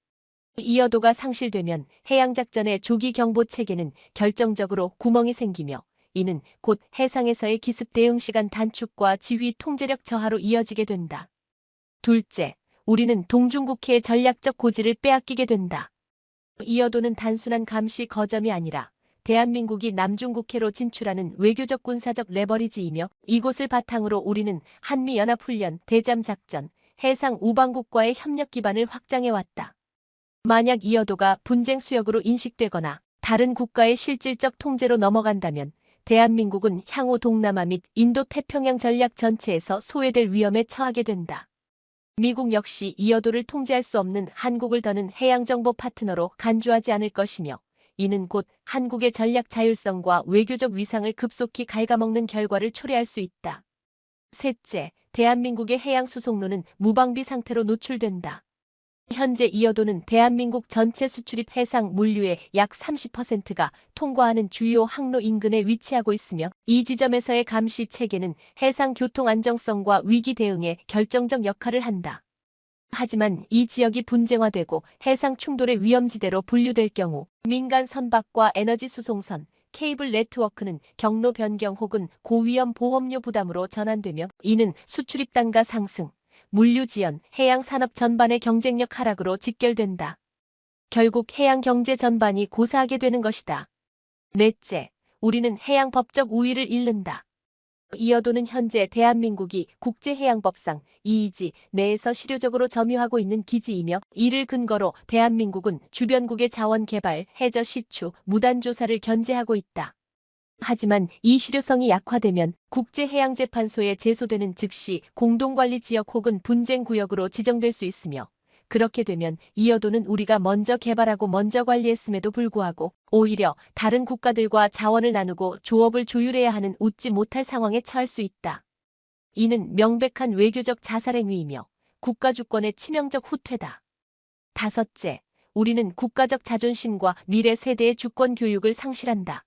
A: 이어도가 상실되면 해양작전의 조기 경보 체계는 결정적으로 구멍이 생기며 이는 곧 해상에서의 기습 대응 시간 단축과 지휘 통제력 저하로 이어지게 된다. 둘째, 우리는 동중국해의 전략적 고지를 빼앗기게 된다. 이어도는 단순한 감시 거점이 아니라 대한민국이 남중국해로 진출하는 외교적 군사적 레버리지이며 이곳을 바탕으로 우리는 한미연합훈련, 대잠작전, 해상 우방국과의 협력 기반을 확장해왔다. 만약 이어도가 분쟁 수역으로 인식되거나 다른 국가의 실질적 통제로 넘어간다면 대한민국은 향후 동남아 및 인도태평양 전략 전체에서 소외될 위험에 처하게 된다. 미국 역시 이어도를 통제할 수 없는 한국을 더는 해양정보 파트너로 간주하지 않을 것이며 이는 곧 한국의 전략 자율성과 외교적 위상을 급속히 갉아먹는 결과를 초래할 수 있다. 셋째, 대한민국의 해양 수송로는 무방비 상태로 노출된다. 현재 이어도는 대한민국 전체 수출입 해상 물류의 약 30%가 통과하는 주요 항로 인근에 위치하고 있으며 이 지점에서의 감시 체계는 해상 교통 안정성과 위기 대응에 결정적 역할을 한다. 하지만 이 지역이 분쟁화되고 해상 충돌의 위험지대로 분류될 경우 민간 선박과 에너지 수송선, 케이블 네트워크는 경로 변경 혹은 고위험 보험료 부담으로 전환되며 이는 수출입 단가 상승, 물류 지연, 해양 산업 전반의 경쟁력 하락으로 직결된다. 결국 해양 경제 전반이 고사하게 되는 것이다. 넷째, 우리는 해양 법적 우위를 잃는다. 이어도는 현재 대한민국이 국제해양법상 이의지 내에서 실효적으로 점유하고 있는 기지이며 이를 근거로 대한민국은 주변국의 자원 개발, 해저 시추, 무단 조사를 견제하고 있다. 하지만 이 실효성이 약화되면 국제해양재판소에 제소되는 즉시 공동관리지역 혹은 분쟁구역으로 지정될 수 있으며 그렇게 되면 이어도는 우리가 먼저 개발하고 먼저 관리했음에도 불구하고 오히려 다른 국가들과 자원을 나누고 조업을 조율해야 하는 웃지 못할 상황에 처할 수 있다. 이는 명백한 외교적 자살행위이며 국가주권의 치명적 후퇴다. 다섯째, 우리는 국가적 자존심과 미래 세대의 주권 교육을 상실한다.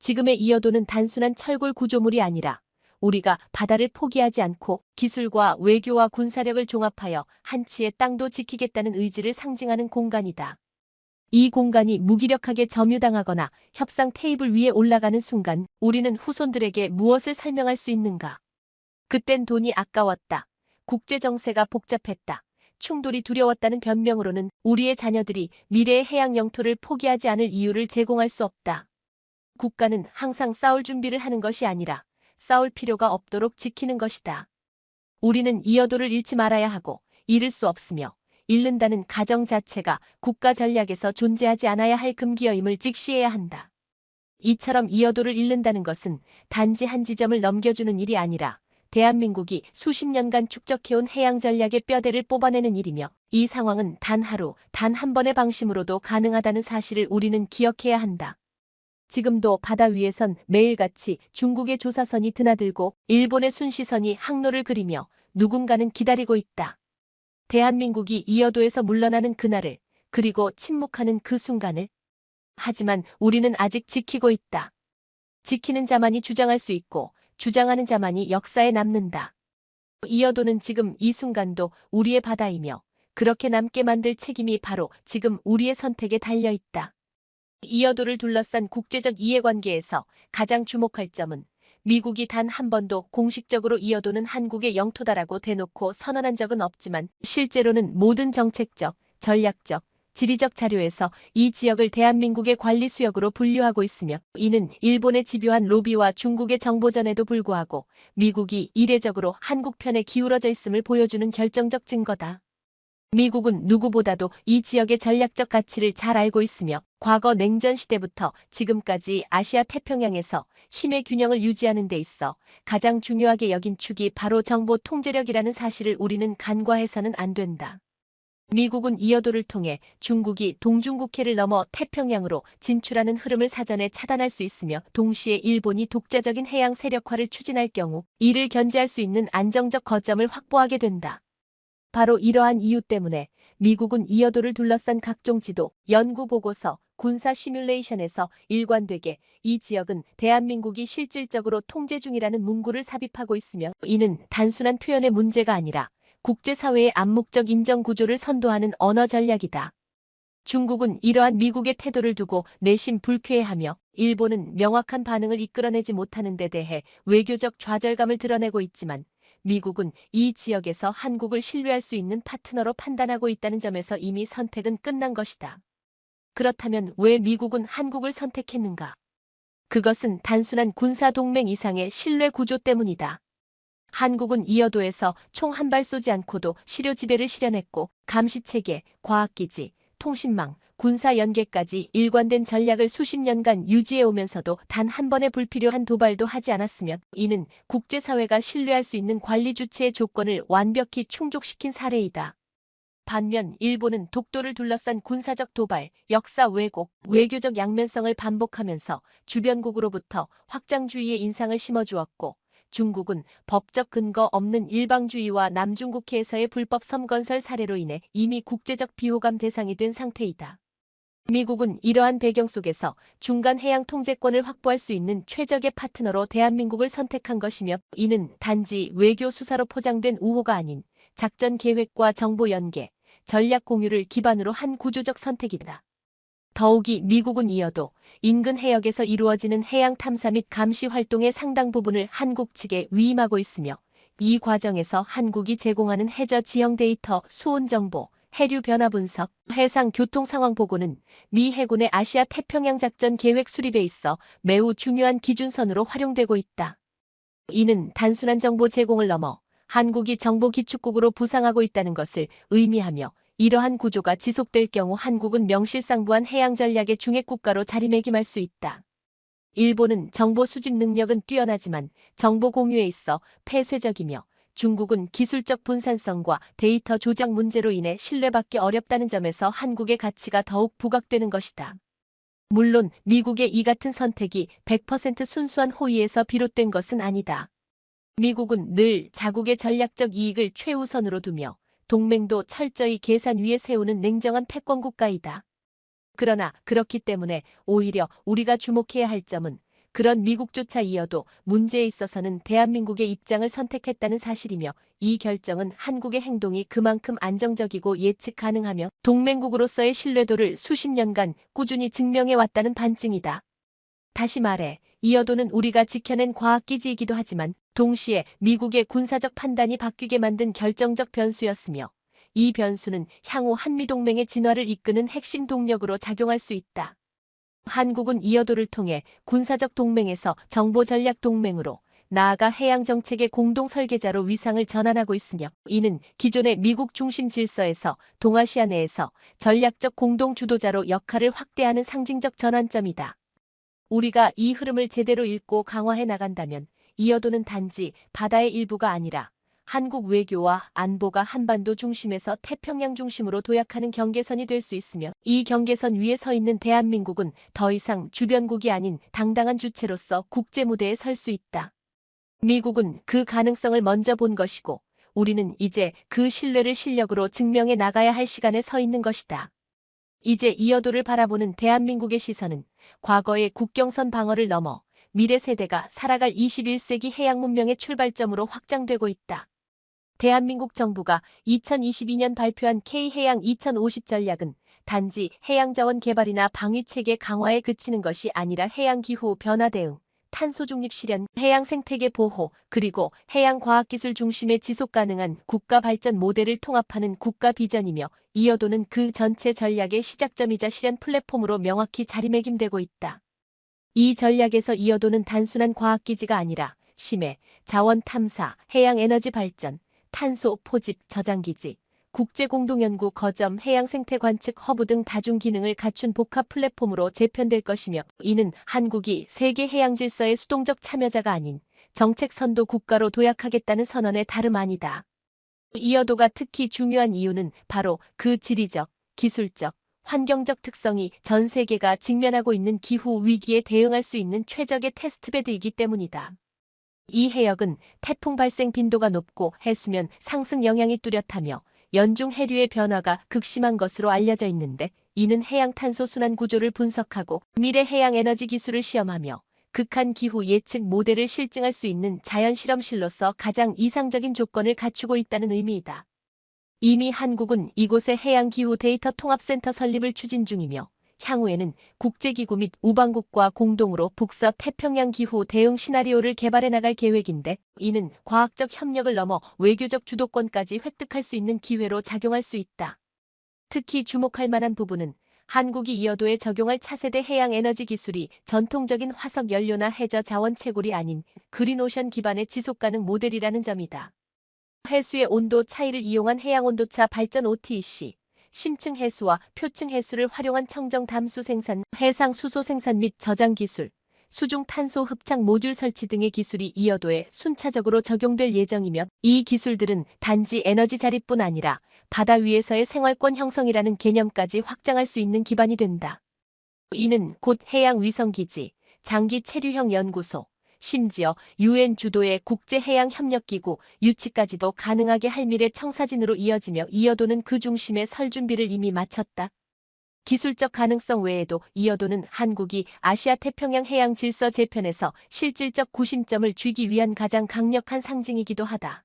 A: 지금의 이어도는 단순한 철골 구조물이 아니라 우리가 바다를 포기하지 않고 기술과 외교와 군사력을 종합하여 한치의 땅도 지키겠다는 의지를 상징하는 공간이다. 이 공간이 무기력하게 점유당하거나 협상 테이블 위에 올라가는 순간 우리는 후손들에게 무엇을 설명할 수 있는가? 그땐 돈이 아까웠다. 국제 정세가 복잡했다. 충돌이 두려웠다는 변명으로는 우리의 자녀들이 미래의 해양 영토를 포기하지 않을 이유를 제공할 수 없다. 국가는 항상 싸울 준비를 하는 것이 아니라 싸울 필요가 없도록 지키는 것이다. 우리는 이어도를 잃지 말아야 하고 잃을 수 없으며 잃는다는 가정 자체가 국가 전략에서 존재하지 않아야 할 금기어임을 직시해야 한다. 이처럼 이어도를 잃는다는 것은 단지 한 지점을 넘겨주는 일이 아니라 대한민국이 수십 년간 축적해온 해양 전략의 뼈대를 뽑아내는 일이며 이 상황은 단 하루, 단 한 번의 방심으로도 가능하다는 사실을 우리는 기억해야 한다. 지금도 바다 위에선 매일같이 중국의 조사선이 드나들고 일본의 순시선이 항로를 그리며 누군가는 기다리고 있다. 대한민국이 이어도에서 물러나는 그날을, 그리고 침묵하는 그 순간을. 하지만 우리는 아직 지키고 있다. 지키는 자만이 주장할 수 있고 주장하는 자만이 역사에 남는다. 이어도는 지금 이 순간도 우리의 바다이며 그렇게 남게 만들 책임이 바로 지금 우리의 선택에 달려 있다. 이어도를 둘러싼 국제적 이해관계에서 가장 주목할 점은 미국이 단 한 번도 공식적으로 이어도는 한국의 영토다라고 대놓고 선언한 적은 없지만 실제로는 모든 정책적, 전략적, 지리적 자료에서 이 지역을 대한민국의 관리 수역으로 분류하고 있으며 이는 일본의 집요한 로비와 중국의 정보전에도 불구하고 미국이 이례적으로 한국 편에 기울어져 있음을 보여주는 결정적 증거다. 미국은 누구보다도 이 지역의 전략적 가치를 잘 알고 있으며 과거 냉전 시대부터 지금까지 아시아 태평양에서 힘의 균형을 유지하는 데 있어 가장 중요하게 여긴 축이 바로 정보 통제력이라는 사실을 우리는 간과해서는 안 된다. 미국은 이어도를 통해 중국이 동중국해를 넘어 태평양으로 진출하는 흐름을 사전에 차단할 수 있으며 동시에 일본이 독자적인 해양 세력화를 추진할 경우 이를 견제할 수 있는 안정적 거점을 확보하게 된다. 바로 이러한 이유 때문에 미국은 이어도를 둘러싼 각종 지도, 연구 보고서, 군사 시뮬레이션에서 일관되게 이 지역은 대한민국이 실질적으로 통제 중이라는 문구를 삽입하고 있으며 이는 단순한 표현의 문제가 아니라 국제사회의 암묵적 인정 구조를 선도하는 언어 전략이다. 중국은 이러한 미국의 태도를 두고 내심 불쾌해하며 일본은 명확한 반응을 이끌어내지 못하는 데 대해 외교적 좌절감을 드러내고 있지만 미국은 이 지역에서 한국을 신뢰할 수 있는 파트너로 판단하고 있다는 점에서 이미 선택은 끝난 것이다. 그렇다면 왜 미국은 한국을 선택했는가? 그것은 단순한 군사동맹 이상의 신뢰 구조 때문이다. 한국은 이어도에서 총 한 발 쏘지 않고도 시료 지배를 실현했고 감시체계, 과학기지, 통신망, 군사 연계까지 일관된 전략을 수십 년간 유지해오면서도 단 한 번의 불필요한 도발도 하지 않았으며 이는 국제사회가 신뢰할 수 있는 관리 주체의 조건을 완벽히 충족시킨 사례이다. 반면 일본은 독도를 둘러싼 군사적 도발, 역사 왜곡, 외교적 양면성을 반복하면서 주변국으로부터 확장주의의 인상을 심어주었고 중국은 법적 근거 없는 일방주의와 남중국해에서의 불법 섬건설 사례로 인해 이미 국제적 비호감 대상이 된 상태이다. 미국은 이러한 배경 속에서 중간 해양 통제권을 확보할 수 있는 최적의 파트너로 대한민국을 선택한 것이며 이는 단지 외교 수사로 포장된 우호가 아닌 작전 계획과 정보 연계, 전략 공유를 기반으로 한 구조적 선택이다. 더욱이 미국은 이어도 인근 해역에서 이루어지는 해양 탐사 및 감시 활동의 상당 부분을 한국 측에 위임하고 있으며 이 과정에서 한국이 제공하는 해저 지형 데이터, 수온 정보, 해류 변화 분석, 해상 교통 상황 보고는 미 해군의 아시아 태평양 작전 계획 수립에 있어 매우 중요한 기준선으로 활용되고 있다. 이는 단순한 정보 제공을 넘어 한국이 정보 기축국으로 부상하고 있다는 것을 의미하며 이러한 구조가 지속될 경우 한국은 명실상부한 해양 전략의 중핵국가로 자리매김할 수 있다. 일본은 정보 수집 능력은 뛰어나지만 정보 공유에 있어 폐쇄적이며 중국은 기술적 분산성과 데이터 조작 문제로 인해 신뢰받기 어렵다는 점에서 한국의 가치가 더욱 부각되는 것이다. 물론 미국의 이 같은 선택이 100% 순수한 호의에서 비롯된 것은 아니다. 미국은 늘 자국의 전략적 이익을 최우선으로 두며 동맹도 철저히 계산 위에 세우는 냉정한 패권 국가이다. 그러나 그렇기 때문에 오히려 우리가 주목해야 할 점은 그런 미국조차 이어도 문제에 있어서는 대한민국의 입장을 선택했다는 사실이며 이 결정은 한국의 행동이 그만큼 안정적이고 예측 가능하며 동맹국으로서의 신뢰도를 수십 년간 꾸준히 증명해왔다는 반증이다. 다시 말해 이어도는 우리가 지켜낸 과학기지이기도 하지만 동시에 미국의 군사적 판단이 바뀌게 만든 결정적 변수였으며 이 변수는 향후 한미동맹의 진화를 이끄는 핵심 동력으로 작용할 수 있다. 한국은 이어도를 통해 군사적 동맹에서 정보전략 동맹으로 나아가 해양정책의 공동 설계자로 위상을 전환하고 있으며 이는 기존의 미국 중심 질서에서 동아시아 내에서 전략적 공동 주도자로 역할을 확대하는 상징적 전환점이다. 우리가 이 흐름을 제대로 읽고 강화해 나간다면 이어도는 단지 바다의 일부가 아니라 한국 외교와 안보가 한반도 중심에서 태평양 중심으로 도약하는 경계선이 될 수 있으며 이 경계선 위에 서 있는 대한민국은 더 이상 주변국이 아닌 당당한 주체로서 국제 무대에 설 수 있다. 미국은 그 가능성을 먼저 본 것이고 우리는 이제 그 신뢰를 실력으로 증명해 나가야 할 시간에 서 있는 것이다. 이제 이어도를 바라보는 대한민국의 시선은 과거의 국경선 방어를 넘어 미래 세대가 살아갈 21세기 해양 문명의 출발점으로 확장되고 있다. 대한민국 정부가 2022년 발표한 K해양 2050 전략은 단지 해양자원 개발이나 방위체계 강화에 그치는 것이 아니라 해양기후 변화 대응, 탄소 중립 실현, 해양 생태계 보호, 그리고 해양 과학기술 중심의 지속가능한 국가 발전 모델을 통합하는 국가 비전이며 이어도는 그 전체 전략의 시작점이자 실현 플랫폼으로 명확히 자리매김되고 있다. 이 전략에서 이어도는 단순한 과학기지가 아니라 심해, 자원 탐사, 해양 에너지 발전, 탄소 포집 저장기지, 국제공동연구 거점 해양 생태 관측 허브 등 다중 기능을 갖춘 복합 플랫폼으로 재편될 것이며 이는 한국이 세계 해양 질서의 수동적 참여자가 아닌 정책 선도 국가로 도약하겠다는 선언에 다름 아니다. 이여도가 특히 중요한 이유는 바로 그 지리적, 기술적, 환경적 특성이 전 세계가 직면하고 있는 기후 위기에 대응할 수 있는 최적의 테스트베드이기 때문이다. 이 해역은 태풍 발생 빈도가 높고 해수면 상승 영향이 뚜렷하며 연중 해류의 변화가 극심한 것으로 알려져 있는데, 이는 해양 탄소 순환 구조를 분석하고 미래 해양 에너지 기술을 시험하며 극한 기후 예측 모델을 실증할 수 있는 자연 실험실로서 가장 이상적인 조건을 갖추고 있다는 의미이다. 이미 한국은 이곳에 해양기후 데이터 통합센터 설립을 추진 중이며, 향후에는 국제기구 및 우방국과 공동으로 북서 태평양 기후 대응 시나리오를 개발해 나갈 계획인데, 이는 과학적 협력을 넘어 외교적 주도권까지 획득할 수 있는 기회로 작용할 수 있다. 특히 주목할 만한 부분은 한국이 이여도에 적용할 차세대 해양 에너지 기술이 전통적인 화석 연료나 해저 자원 채굴이 아닌 그린오션 기반의 지속가능 모델이라는 점이다. 해수의 온도 차이를 이용한 해양온도차 발전 OTC, 심층 해수와 표층 해수를 활용한 청정 담수 생산, 해상 수소 생산 및 저장 기술, 수중 탄소 흡착 모듈 설치 등의 기술이 이여도에 순차적으로 적용될 예정이며, 이 기술들은 단지 에너지 자립뿐 아니라 바다 위에서의 생활권 형성이라는 개념까지 확장할 수 있는 기반이 된다. 이는 곧 해양 위성기지, 장기 체류형 연구소, 심지어 UN 주도의 국제해양협력기구 유치까지도 가능하게 할 미래 청사진으로 이어지며, 이여도는 그 중심에 설 준비를 이미 마쳤다. 기술적 가능성 외에도 이여도는 한국이 아시아 태평양 해양 질서 재편에서 실질적 구심점을 쥐기 위한 가장 강력한 상징이기도 하다.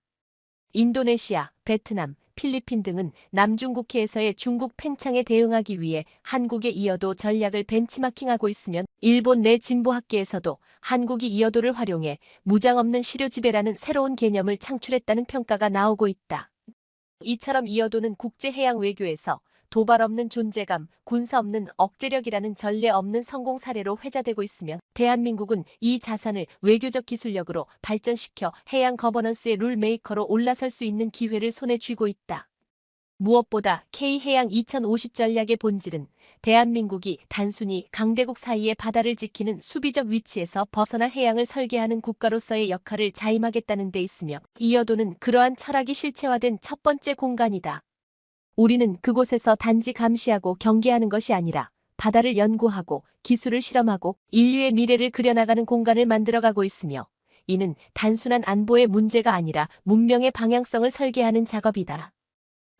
A: 인도네시아, 베트남, 필리핀 등은 남중국해에서의 중국 팽창에 대응하기 위해 한국의 이여도 전략을 벤치마킹하고 있으면, 일본 내 진보학계에서도 한국이 이여도를 활용해 무장 없는 시료 지배라는 새로운 개념을 창출했다는 평가가 나오고 있다. 이처럼 이여도는 국제해양 외교에서 도발 없는 존재감, 군사 없는 억제력이라는 전례 없는 성공 사례로 회자되고 있으며, 대한민국은 이 자산을 외교적 기술력으로 발전시켜 해양 거버넌스의 룰메이커로 올라설 수 있는 기회를 손에 쥐고 있다. 무엇보다 K해양 2050 전략의 본질은 대한민국이 단순히 강대국 사이의 바다를 지키는 수비적 위치에서 벗어나 해양을 설계하는 국가로서의 역할을 자임하겠다는 데 있으며, 이여도는 그러한 철학이 실체화된 첫 번째 공간이다. 우리는 그곳에서 단지 감시하고 경계하는 것이 아니라 바다를 연구하고 기술을 실험하고 인류의 미래를 그려나가는 공간을 만들어가고 있으며, 이는 단순한 안보의 문제가 아니라 문명의 방향성을 설계하는 작업이다.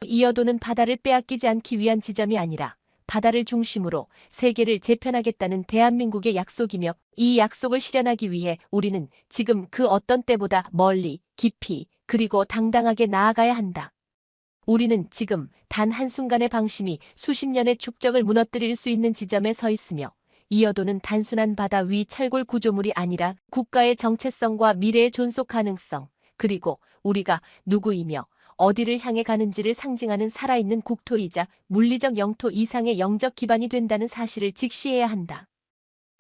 A: 이여도는 바다를 빼앗기지 않기 위한 지점이 아니라 바다를 중심으로 세계를 재편하겠다는 대한민국의 약속이며, 이 약속을 실현하기 위해 우리는 지금 그 어떤 때보다 멀리, 깊이, 그리고 당당하게 나아가야 한다. 우리는 지금 단 한순간의 방심이 수십 년의 축적을 무너뜨릴 수 있는 지점에 서 있으며, 이여도는 단순한 바다 위 철골 구조물이 아니라 국가의 정체성과 미래의 존속 가능성, 그리고 우리가 누구이며 어디를 향해 가는지를 상징하는 살아있는 국토이자 물리적 영토 이상의 영적 기반이 된다는 사실을 직시해야 한다.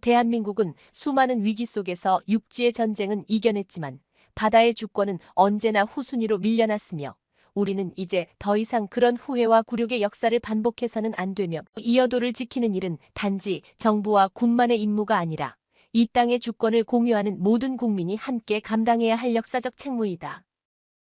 A: 대한민국은 수많은 위기 속에서 육지의 전쟁은 이겨냈지만 바다의 주권은 언제나 후순위로 밀려났으며, 우리는 이제 더 이상 그런 후회와 굴욕의 역사를 반복해서는 안 되며, 이여도를 지키는 일은 단지 정부와 군만의 임무가 아니라 이 땅의 주권을 공유하는 모든 국민이 함께 감당해야 할 역사적 책무이다.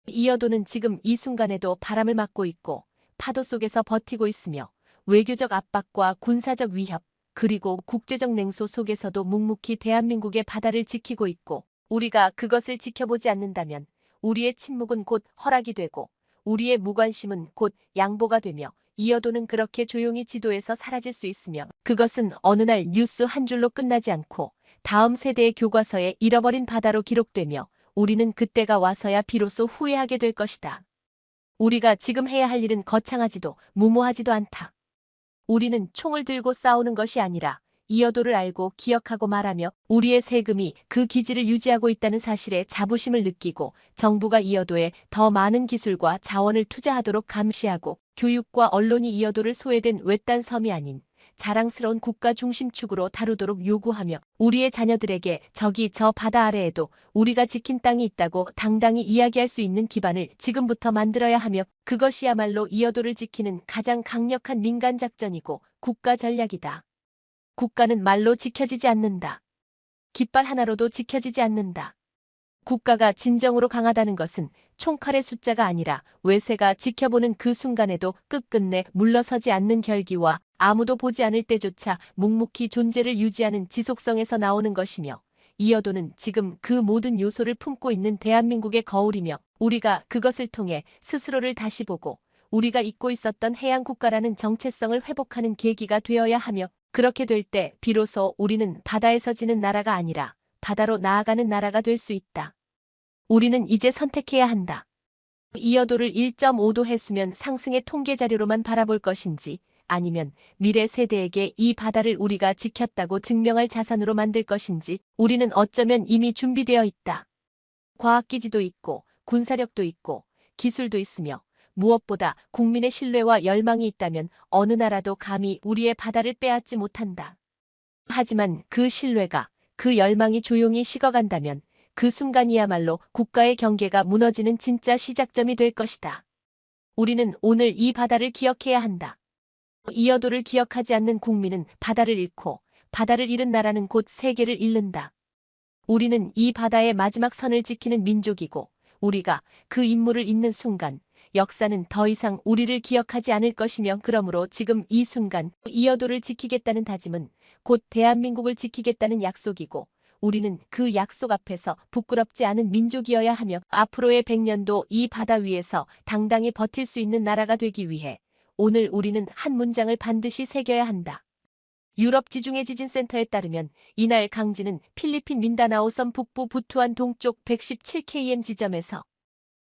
A: 이여도는 지금 이 순간에도 바람을 맞고 있고 파도 속에서 버티고 있으며, 외교적 압박과 군사적 위협, 그리고 국제적 냉소 속에서도 묵묵히 대한민국의 바다를 지키고 있고, 우리가 그것을 지켜보지 않는다면 우리의 침묵은 곧 허락이 되고 우리의 무관심은 곧 양보가 되며, 이여도는 그렇게 조용히 지도에서 사라질 수 있으며, 그것은 어느 날 뉴스 한 줄로 끝나지 않고 다음 세대의 교과서에 잃어버린 바다로 기록되며, 우리는 그때가 와서야 비로소 후회하게 될 것이다. 우리가 지금 해야 할 일은 거창하지도 무모하지도 않다. 우리는 총을 들고 싸우는 것이 아니라 이여도를 알고 기억하고 말하며, 우리의 세금이 그 기지를 유지하고 있다는 사실에 자부심을 느끼고 정부가 이여도에 더 많은 기술과 자원을 투자하도록 감시하고, 교육과 언론이 이여도를 소외된 외딴 섬이 아닌 자랑스러운 국가 중심축으로 다루도록 요구하며, 우리의 자녀들에게 저기 저 바다 아래에도 우리가 지킨 땅이 있다고 당당히 이야기할 수 있는 기반을 지금부터 만들어야 하며, 그것이야말로 이여도를 지키는 가장 강력한 민간 작전이고 국가 전략이다. 국가는 말로 지켜지지 않는다. 깃발 하나로도 지켜지지 않는다. 국가가 진정으로 강하다는 것은 총칼의 숫자가 아니라 외세가 지켜보는 그 순간에도 끝끝내 물러서지 않는 결기와 아무도 보지 않을 때조차 묵묵히 존재를 유지하는 지속성에서 나오는 것이며, 이여도는 지금 그 모든 요소를 품고 있는 대한민국의 거울이며, 우리가 그것을 통해 스스로를 다시 보고 우리가 잊고 있었던 해양 국가라는 정체성을 회복하는 계기가 되어야 하며, 그렇게 될 때 비로소 우리는 바다에서 지는 나라가 아니라 바다로 나아가는 나라가 될 수 있다. 우리는 이제 선택해야 한다. 이여도를 1.5도 해수면 상승의 통계 자료로만 바라볼 것인지, 아니면 미래 세대에게 이 바다를 우리가 지켰다고 증명할 자산으로 만들 것인지, 우리는 어쩌면 이미 준비되어 있다. 과학기지도 있고 군사력도 있고 기술도 있으며, 무엇보다 국민의 신뢰와 열망이 있다면 어느 나라도 감히 우리의 바다를 빼앗지 못한다. 하지만 그 신뢰가, 그 열망이 조용히 식어간다면 그 순간이야말로 국가의 경계가 무너지는 진짜 시작점이 될 것이다. 우리는 오늘 이 바다를 기억해야 한다. 이여도를 기억하지 않는 국민은 바다를 잃고, 바다를 잃은 나라는 곧 세계를 잃는다. 우리는 이 바다의 마지막 선을 지키는 민족이고, 우리가 그 임무를 잇는 순간 역사는 더 이상 우리를 기억하지 않을 것이며, 그러므로 지금 이 순간 이여도를 지키겠다는 다짐은 곧 대한민국을 지키겠다는 약속이고, 우리는 그 약속 앞에서 부끄럽지 않은 민족이어야 하며, 앞으로의 100년도 이 바다 위에서 당당히 버틸 수 있는 나라가 되기 위해 오늘 우리는 한 문장을 반드시 새겨야 한다. 유럽 지중해 지진센터에 따르면 이날 강진은 필리핀 민다나오 섬 북부 부투안 동쪽 117km 지점에서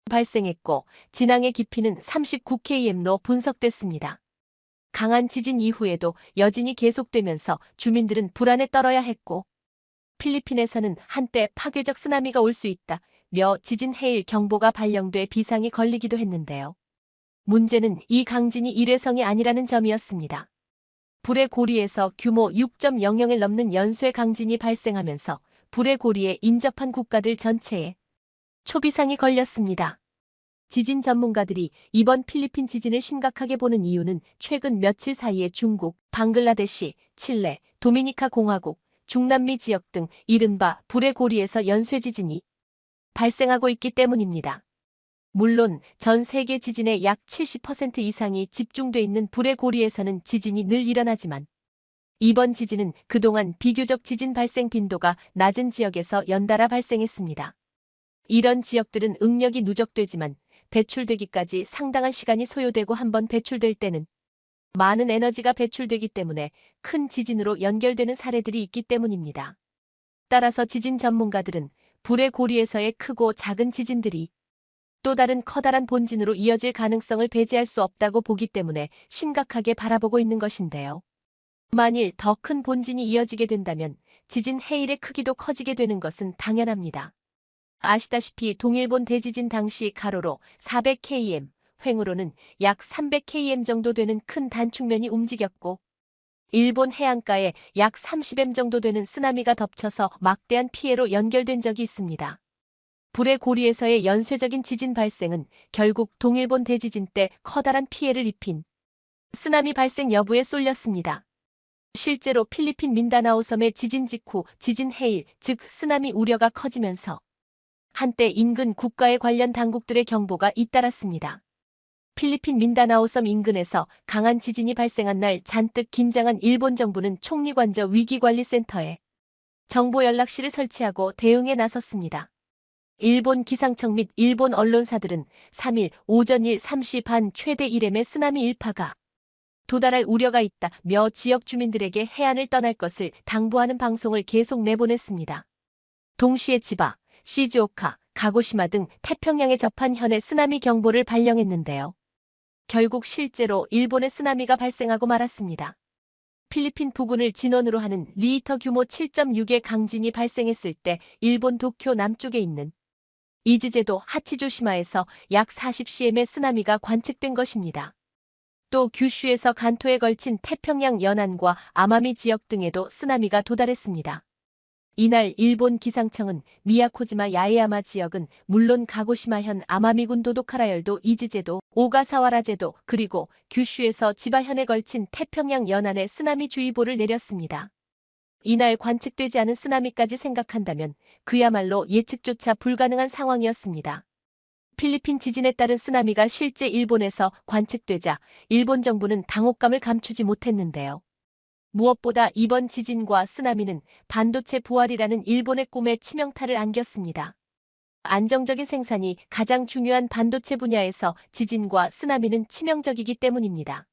A: 발생했고, 진앙의 깊이는 39km로 분석됐습니다. 강한 지진 이후에도 여진이 계속되면서 주민들은 불안에 떨어야 했고, 필리핀에서는 한때 파괴적 쓰나미가 올 수 있다며 지진 해일 경보가 발령돼 비상이 걸리기도 했는데요. 문제는 이 강진이 일회성이 아니라는 점이었습니다. 불의 고리에서 규모 6.00을 넘는 연쇄 강진이 발생하면서 불의 고리에 인접한 국가들 전체에 초비상이 걸렸습니다. 지진 전문가들이 이번 필리핀 지진을 심각하게 보는 이유는 최근 며칠 사이에 중국, 방글라데시, 칠레, 도미니카 공화국, 중남미 지역 등 이른바 불의 고리에서 연쇄 지진이 발생하고 있기 때문입니다. 물론 전 세계 지진의 약 70% 이상이 집중돼 있는 불의 고리에서는 지진이 늘 일어나지만, 이번 지진은 그동안 비교적 지진 발생 빈도가 낮은 지역에서 연달아 발생했습니다. 이런 지역들은 응력이 누적되지만 배출되기까지 상당한 시간이 소요되고, 한번 배출될 때는 많은 에너지가 배출되기 때문에 큰 지진으로 연결되는 사례들이 있기 때문입니다. 따라서 지진 전문가들은 불의 고리에서의 크고 작은 지진들이 또 다른 커다란 본진으로 이어질 가능성을 배제할 수 없다고 보기 때문에 심각하게 바라보고 있는 것인데요. 만일 더 큰 본진이 이어지게 된다면 지진 해일의 크기도 커지게 되는 것은 당연합니다. 아시다시피 동일본 대지진 당시 가로로 400km, 횡으로는 약 300km 정도 되는 큰 단축면이 움직였고, 일본 해안가에 약 30m 정도 되는 쓰나미가 덮쳐서 막대한 피해로 연결된 적이 있습니다. 불의 고리에서의 연쇄적인 지진 발생은 결국 동일본 대지진 때 커다란 피해를 입힌 쓰나미 발생 여부에 쏠렸습니다. 실제로 필리핀 민다나오 섬의 지진 직후 지진 해일, 즉 쓰나미 우려가 커지면서 한때 인근 국가의 관련 당국들의 경보가 잇따랐습니다. 필리핀 민다나오 섬 인근에서 강한 지진이 발생한 날 잔뜩 긴장한 일본 정부는 총리관저 위기관리센터에 정보 연락실을 설치하고 대응에 나섰습니다. 일본 기상청 및 일본 언론사들은 3일 오전 3시 반 최대 1m의 쓰나미 일파가 도달할 우려가 있다며 지역 주민들에게 해안을 떠날 것을 당부하는 방송을 계속 내보냈습니다. 동시에 치바, 시즈오카, 가고시마 등 태평양에 접한 현의 쓰나미 경보를 발령했는데요. 결국 실제로 일본의 쓰나미가 발생하고 말았습니다. 필리핀 부근을 진원으로 하는 리히터 규모 7.6의 강진이 발생했을 때 일본 도쿄 남쪽에 있는 이즈제도 하치조시마에서 약 40cm의 쓰나미가 관측된 것입니다. 또 규슈에서 간토에 걸친 태평양 연안과 아마미 지역 등에도 쓰나미가 도달했습니다. 이날 일본 기상청은 미야코지마 야에야마 지역은 물론 가고시마현 아마미군 도도카라열도 이즈제도, 오가사와라제도, 그리고 규슈에서 지바현에 걸친 태평양 연안에 쓰나미 주의보를 내렸습니다. 이날 관측되지 않은 쓰나미까지 생각한다면 그야말로 예측조차 불가능한 상황이었습니다. 필리핀 지진에 따른 쓰나미가 실제 일본에서 관측되자 일본 정부는 당혹감을 감추지 못했는데요. 무엇보다 이번 지진과 쓰나미는 반도체 부활이라는 일본의 꿈에 치명타를 안겼습니다. 안정적인 생산이 가장 중요한 반도체 분야에서 지진과 쓰나미는 치명적이기 때문입니다.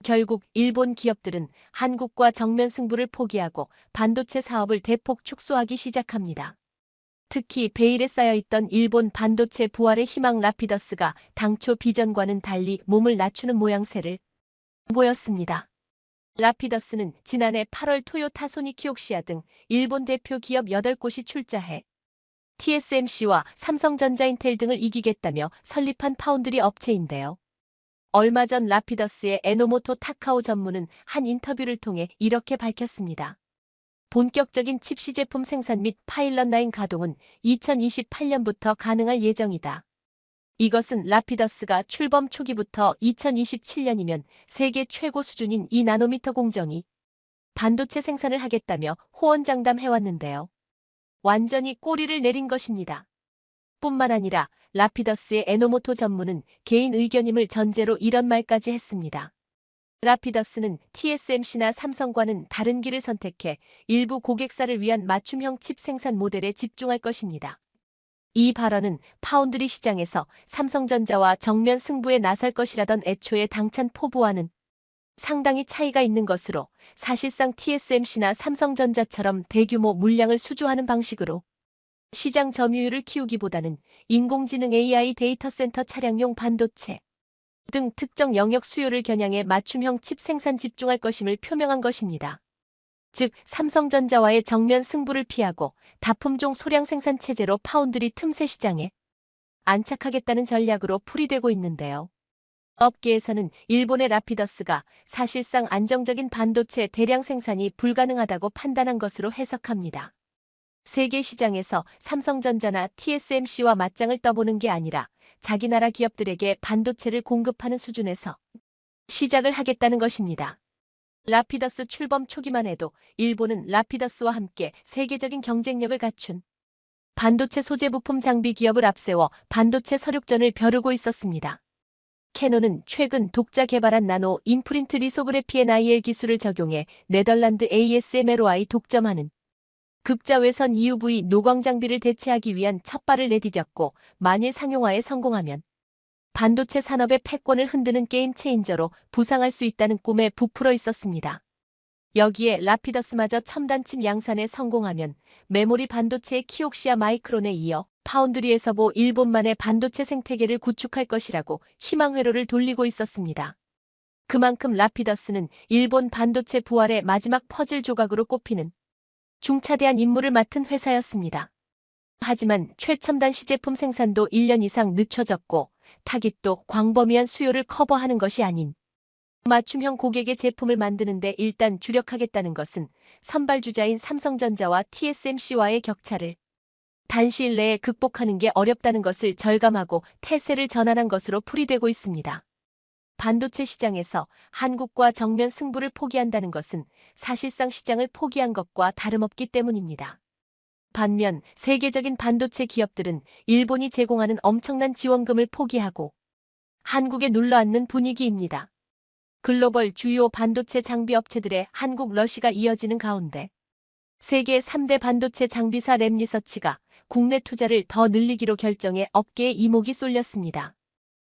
A: 결국 일본 기업들은 한국과 정면 승부를 포기하고 반도체 사업을 대폭 축소하기 시작합니다. 특히 베일에 쌓여있던 일본 반도체 부활의 희망 라피더스가 당초 비전과는 달리 몸을 낮추는 모양새를 보였습니다. 라피더스는 지난해 8월 토요타 소니키옥시아 등 일본 대표 기업 8곳이 출자해 TSMC와 삼성전자 인텔 등을 이기겠다며 설립한 파운드리 업체인데요. 얼마 전 라피더스의 에노모토 타카오 전무는 한 인터뷰를 통해 이렇게 밝혔습니다. 본격적인 칩 시제품 생산 및 파일럿 라인 가동은 2028년부터 가능할 예정이다. 이것은 라피더스가 출범 초기부터 2027년이면 세계 최고 수준인 2나노미터 공정이 반도체 생산을 하겠다며 호언장담해왔는데요. 완전히 꼬리를 내린 것입니다. 뿐만 아니라 라피더스의 에노모토 전무는 개인 의견임을 전제로 이런 말까지 했습니다. 라피더스는 TSMC나 삼성과는 다른 길을 선택해 일부 고객사를 위한 맞춤형 칩 생산 모델에 집중할 것입니다. 이 발언은 파운드리 시장에서 삼성전자와 정면 승부에 나설 것이라던 애초의 당찬 포부와는 상당히 차이가 있는 것으로 사실상 TSMC나 삼성전자처럼 대규모 물량을 수주하는 방식으로 시장 점유율을 키우기보다는 인공지능 AI 데이터 센터 차량용 반도체 등 특정 영역 수요를 겨냥해 맞춤형 칩 생산 집중할 것임을 표명한 것입니다. 즉 삼성전자와의 정면 승부를 피하고 다품종 소량 생산 체제로 파운드리 틈새 시장에 안착하겠다는 전략으로 풀이되고 있는데요. 업계에서는 일본의 라피더스가 사실상 안정적인 반도체 대량 생산이 불가능하다고 판단한 것으로 해석합니다. 세계 시장에서 삼성전자나 TSMC와 맞짱을 떠보는 게 아니라 자기 나라 기업들에게 반도체를 공급하는 수준에서 시작을 하겠다는 것입니다. 라피더스 출범 초기만 해도 일본은 라피더스와 함께 세계적인 경쟁력을 갖춘 반도체 소재 부품 장비 기업을 앞세워 반도체 서륙전을 벼르고 있었습니다. 캐논은 최근 독자 개발한 나노 임프린트 리소그래피 NIL 기술을 적용해 네덜란드 ASMLOI 독점하는 극자외선 EUV 노광 장비를 대체하기 위한 첫 발을 내디뎠고 만일 상용화에 성공하면 반도체 산업의 패권을 흔드는 게임 체인저로 부상할 수 있다는 꿈에 부풀어 있었습니다. 여기에 라피더스마저 첨단칩 양산에 성공하면 메모리 반도체의 키옥시아 마이크론에 이어 파운드리에서 일본만의 반도체 생태계를 구축할 것이라고 희망 회로를 돌리고 있었습니다. 그만큼 라피더스는 일본 반도체 부활의 마지막 퍼즐 조각으로 꼽히는 중차대한 임무를 맡은 회사였습니다. 하지만 최첨단 시제품 생산도 1년 이상 늦춰졌고 타깃도 광범위한 수요를 커버하는 것이 아닌 맞춤형 고객의 제품을 만드는 데 일단 주력하겠다는 것은 선발주자인 삼성전자와 TSMC와의 격차를 단시일 내에 극복하는 게 어렵다는 것을 절감하고 태세를 전환한 것으로 풀이되고 있습니다. 반도체 시장에서 한국과 정면 승부를 포기한다는 것은 사실상 시장을 포기한 것과 다름없기 때문입니다. 반면 세계적인 반도체 기업들은 일본이 제공하는 엄청난 지원금을 포기하고 한국에 눌러앉는 분위기입니다. 글로벌 주요 반도체 장비 업체들의 한국 러시가 이어지는 가운데 세계 3대 반도체 장비사 랩리서치가 국내 투자를 더 늘리기로 결정해 업계에 이목이 쏠렸습니다.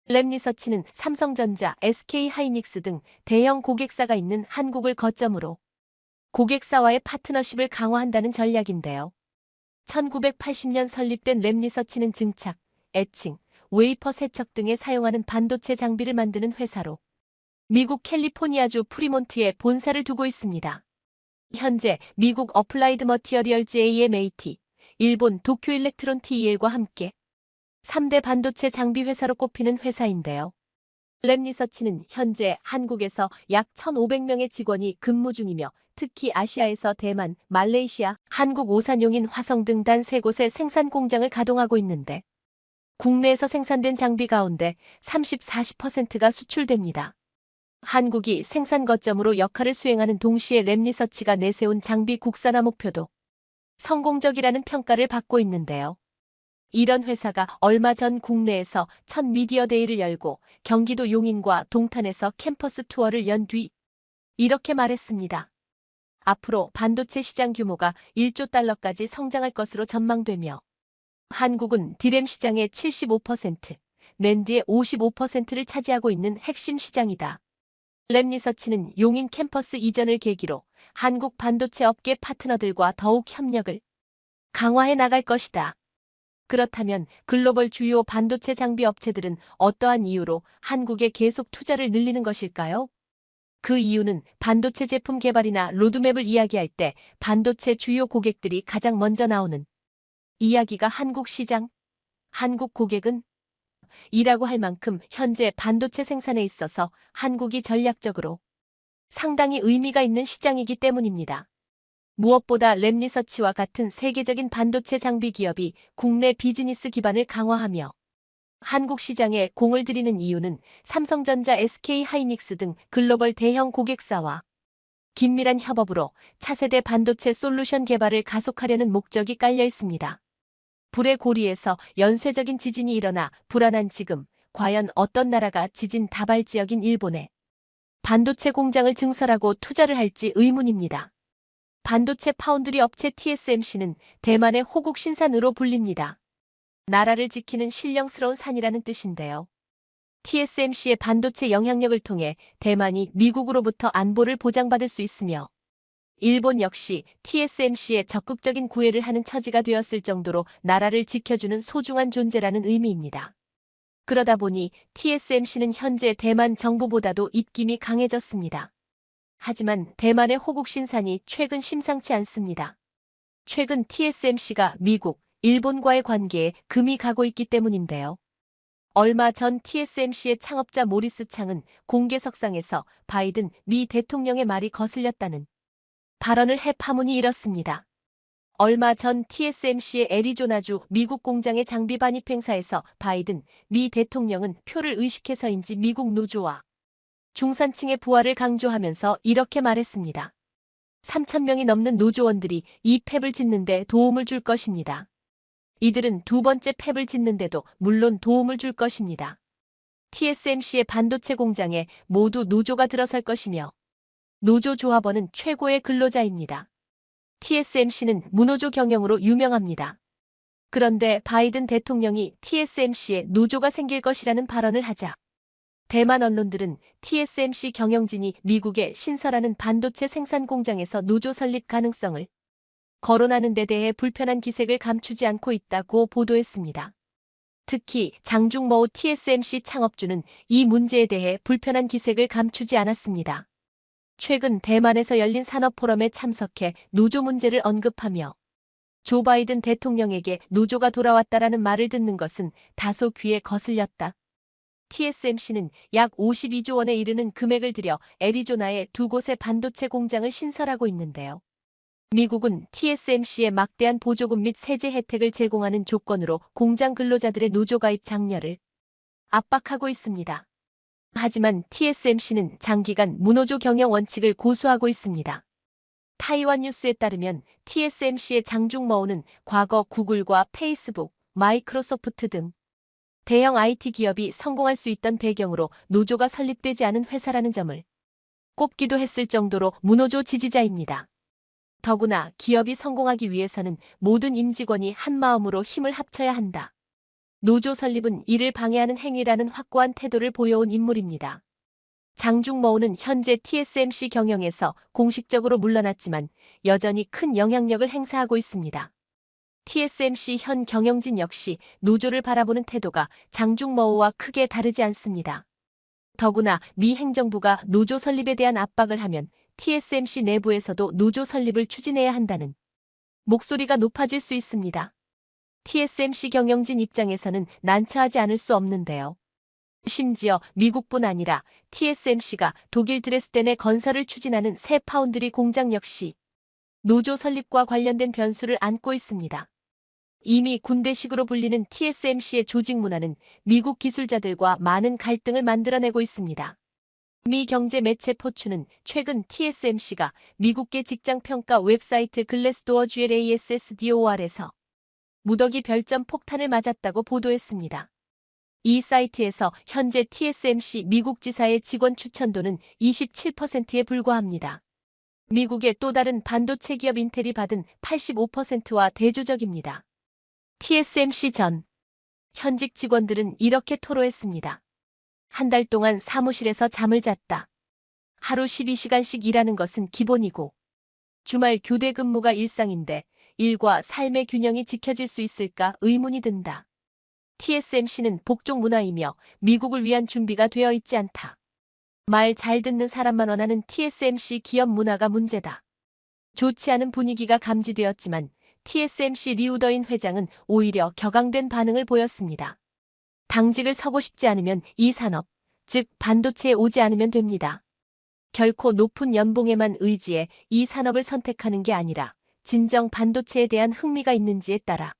A: 랩리서치는 삼성전자, SK하이닉스 등 대형 고객사가 있는 한국을 거점으로 고객사와의 파트너십을 강화한다는 전략인데요. 1980년 설립된 랩리서치는 증착, 에칭, 웨이퍼 세척 등에 사용하는 반도체 장비를 만드는 회사로 미국 캘리포니아주 프리몬트에 본사를 두고 있습니다. 현재 미국 어플라이드 머티어리얼즈 AMAT, 일본 도쿄 일렉트론 TEL과 함께 3대 반도체 장비 회사로 꼽히는 회사인데요. 랩리서치는 현재 한국에서 약 1,500명의 직원이 근무 중이며 특히 아시아에서 대만, 말레이시아, 한국 오산용인 화성 등 단 3곳의 생산 공장을 가동하고 있는데 국내에서 생산된 장비 가운데 30-40%가 수출됩니다. 한국이 생산 거점으로 역할을 수행하는 동시에 랩리서치가 내세운 장비 국산화 목표도 성공적이라는 평가를 받고 있는데요. 이런 회사가 얼마 전 국내에서 첫 미디어 데이를 열고 경기도 용인과 동탄에서 캠퍼스 투어를 연 뒤 이렇게 말했습니다. 앞으로 반도체 시장 규모가 1조 달러까지 성장할 것으로 전망되며 한국은 디램 시장의 75%, 낸드의 55%를 차지하고 있는 핵심 시장이다. 랩리서치는 용인 캠퍼스 이전을 계기로 한국 반도체 업계 파트너들과 더욱 협력을 강화해 나갈 것이다. 그렇다면 글로벌 주요 반도체 장비 업체들은 어떠한 이유로 한국에 계속 투자를 늘리는 것일까요? 그 이유는 반도체 제품 개발이나 로드맵을 이야기할 때 반도체 주요 고객들이 가장 먼저 나오는 이야기가 한국 시장, 한국 고객은 이라고 할 만큼 현재 반도체 생산에 있어서 한국이 전략적으로 상당히 의미가 있는 시장이기 때문입니다. 무엇보다 랩리서치와 같은 세계적인 반도체 장비 기업이 국내 비즈니스 기반을 강화하며 한국 시장에 공을 들이는 이유는 삼성전자, SK하이닉스 등 글로벌 대형 고객사와 긴밀한 협업으로 차세대 반도체 솔루션 개발을 가속하려는 목적이 깔려 있습니다. 불의 고리에서 연쇄적인 지진이 일어나 불안한 지금, 과연 어떤 나라가 지진 다발 지역인 일본에 반도체 공장을 증설하고 투자를 할지 의문입니다. 반도체 파운드리 업체 TSMC는 대만의 호국 신산으로 불립니다. 나라를 지키는 신령스러운 산이라는 뜻인데요. TSMC의 반도체 영향력을 통해 대만이 미국으로부터 안보를 보장받을 수 있으며 일본 역시 TSMC의 적극적인 구애를 하는 처지가 되었을 정도로 나라를 지켜주는 소중한 존재라는 의미입니다. 그러다 보니 TSMC는 현재 대만 정부보다도 입김이 강해졌습니다. 하지만 대만의 호국 신산이 최근 심상치 않습니다. 최근 TSMC가 미국, 일본과의 관계에 금이 가고 있기 때문인데요. 얼마 전 TSMC의 창업자 모리스 창은 공개석상에서 바이든 미 대통령의 말이 거슬렸다는 발언을 해 파문이 일었습니다. 얼마 전 TSMC의 애리조나주 미국 공장의 장비 반입 행사에서 바이든 미 대통령은 표를 의식해서인지 미국 노조와 중산층의 부활을 강조하면서 이렇게 말했습니다. 3,000명이 넘는 노조원들이 이 팹을 짓는 데 도움을 줄 것입니다. 이들은 두 번째 팹을 짓는데도 물론 도움을 줄 것입니다. TSMC의 반도체 공장에 모두 노조가 들어설 것이며 노조 조합원은 최고의 근로자입니다. TSMC는 무노조 경영으로 유명합니다. 그런데 바이든 대통령이 TSMC에 노조가 생길 것이라는 발언을 하자 대만 언론들은 TSMC 경영진이 미국에 신설하는 반도체 생산 공장에서 노조 설립 가능성을 거론하는 데 대해 불편한 기색을 감추지 않고 있다고 보도했습니다. 특히 장중머우 TSMC 창업주는 이 문제에 대해 불편한 기색을 감추지 않았습니다. 최근 대만에서 열린 산업포럼에 참석해 노조 문제를 언급하며 조 바이든 대통령에게 노조가 돌아왔다라는 말을 듣는 것은 다소 귀에 거슬렸다. TSMC는 약 52조 원에 이르는 금액을 들여 애리조나의 두 곳의 반도체 공장을 신설하고 있는데요. 미국은 TSMC에 막대한 보조금 및 세제 혜택을 제공하는 조건으로 공장 근로자들의 노조 가입 장려를 압박하고 있습니다. 하지만 TSMC는 장기간 무노조 경영 원칙을 고수하고 있습니다. 타이완 뉴스에 따르면 TSMC의 장중머우는 과거 구글과 페이스북, 마이크로소프트 등 대형 IT 기업이 성공할 수 있던 배경으로 노조가 설립되지 않은 회사라는 점을 꼽기도 했을 정도로 무노조 지지자입니다. 더구나 기업이 성공하기 위해서는 모든 임직원이 한마음으로 힘을 합쳐야 한다. 노조 설립은 이를 방해하는 행위라는 확고한 태도를 보여온 인물입니다. 장중머우는 현재 TSMC 경영에서 공식적으로 물러났지만 여전히 큰 영향력을 행사하고 있습니다. TSMC 현 경영진 역시 노조를 바라보는 태도가 장중머우와 크게 다르지 않습니다. 더구나 미 행정부가 노조 설립에 대한 압박을 하면 TSMC 내부에서도 노조 설립을 추진해야 한다는 목소리가 높아질 수 있습니다. TSMC 경영진 입장에서는 난처하지 않을 수 없는데요. 심지어 미국뿐 아니라 TSMC가 독일 드레스덴의 건설을 추진하는 새 파운드리 공장 역시 노조 설립과 관련된 변수를 안고 있습니다. 이미 군대식으로 불리는 TSMC의 조직 문화는 미국 기술자들과 많은 갈등을 만들어내고 있습니다. 미 경제 매체 포춘은 최근 TSMC가 미국계 직장평가 웹사이트 글래스도어 GLASSDOR에서 무더기 별점 폭탄을 맞았다고 보도했습니다. 이 사이트에서 현재 TSMC 미국 지사의 직원 추천도는 27%에 불과합니다. 미국의 또 다른 반도체 기업 인텔이 받은 85%와 대조적입니다. TSMC 전 현직 직원들은 이렇게 토로했습니다. 한 달 동안 사무실에서 잠을 잤다. 하루 12시간씩 일하는 것은 기본이고 주말 교대 근무가 일상인데 일과 삶의 균형이 지켜질 수 있을까 의문이 든다. TSMC는 복종 문화이며 미국을 위한 준비가 되어 있지 않다. 말 잘 듣는 사람만 원하는 TSMC 기업 문화가 문제다. 좋지 않은 분위기가 감지되었지만 TSMC 리우더인 회장은 오히려 격앙된 반응을 보였습니다. 당직을 서고 싶지 않으면 이 산업, 즉 반도체에 오지 않으면 됩니다. 결코 높은 연봉에만 의지해 이 산업을 선택하는 게 아니라 진정 반도체에 대한 흥미가 있는지에 따라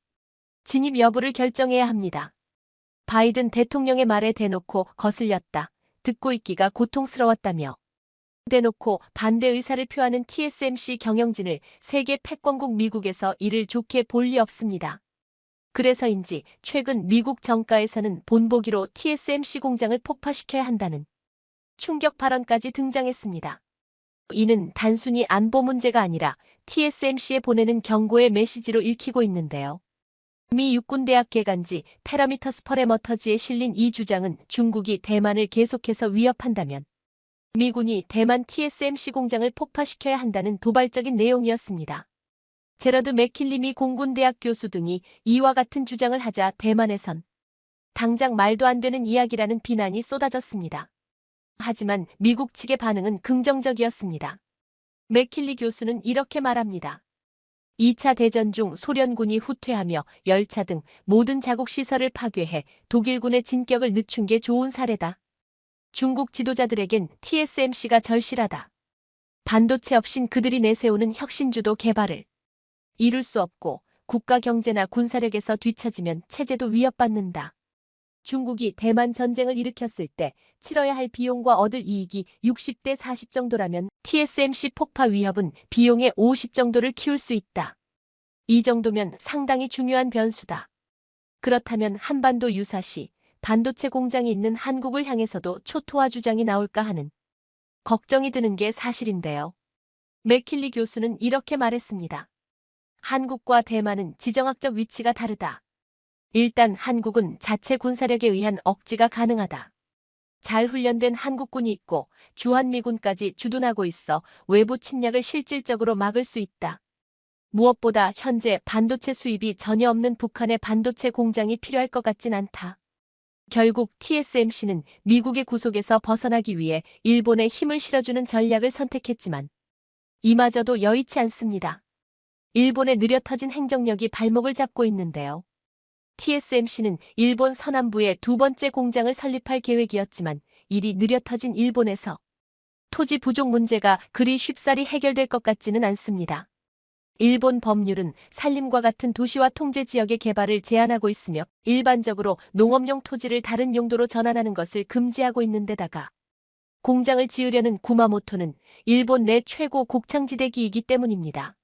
A: 진입 여부를 결정해야 합니다. 바이든 대통령의 말에 대놓고 거슬렸다. 듣고 있기가 고통스러웠다며 대놓고 반대 의사를 표하는 TSMC 경영진을 세계 패권국 미국에서 이를 좋게 볼 리 없습니다. 그래서인지 최근 미국 정가에서는 본보기로 TSMC 공장을 폭파시켜야 한다는 충격 발언까지 등장했습니다. 이는 단순히 안보 문제가 아니라 TSMC에 보내는 경고의 메시지로 읽히고 있는데요. 미 육군대학 개간지 패러미터스 퍼레머터지에 실린 이 주장은 중국이 대만을 계속해서 위협한다면 미군이 대만 TSMC 공장을 폭파시켜야 한다는 도발적인 내용이었습니다. 제러드 맥킬리 미 공군대학 교수 등이 이와 같은 주장을 하자 대만에선 당장 말도 안 되는 이야기라는 비난이 쏟아졌습니다. 하지만 미국 측의 반응은 긍정적이었습니다. 맥킬리 교수는 이렇게 말합니다. 2차 대전 중 소련군이 후퇴하며 열차 등 모든 자국 시설을 파괴해 독일군의 진격을 늦춘 게 좋은 사례다. 중국 지도자들에겐 TSMC가 절실하다. 반도체 없인 그들이 내세우는 혁신주도 개발을 이룰 수 없고 국가 경제나 군사력에서 뒤처지면 체제도 위협받는다. 중국이 대만 전쟁을 일으켰을 때 치러야 할 비용과 얻을 이익이 60대 40 정도라면 TSMC 폭파 위협은 비용의 50 정도를 키울 수 있다. 이 정도면 상당히 중요한 변수다. 그렇다면 한반도 유사시 반도체 공장이 있는 한국을 향해서도 초토화 주장이 나올까 하는 걱정이 드는 게 사실인데요. 맥킬리 교수는 이렇게 말했습니다. 한국과 대만은 지정학적 위치가 다르다. 일단 한국은 자체 군사력에 의한 억지가 가능하다. 잘 훈련된 한국군이 있고 주한미군까지 주둔하고 있어 외부 침략을 실질적으로 막을 수 있다. 무엇보다 현재 반도체 수입이 전혀 없는 북한의 반도체 공장이 필요할 것 같진 않다. 결국 TSMC는 미국의 구속에서 벗어나기 위해 일본에 힘을 실어주는 전략을 선택했지만 이마저도 여의치 않습니다. 일본의 느려터진 행정력이 발목을 잡고 있는데요. TSMC는 일본 서남부에 두 번째 공장을 설립할 계획이었지만 일이 느려터진 일본에서 토지 부족 문제가 그리 쉽사리 해결될 것 같지는 않습니다. 일본 법률은 산림과 같은 도시와 통제 지역의 개발을 제한하고 있으며 일반적으로 농업용 토지를 다른 용도로 전환하는 것을 금지하고 있는 데다가 공장을 지으려는 구마모토는 일본 내 최고 곡창지대기이기 때문입니다.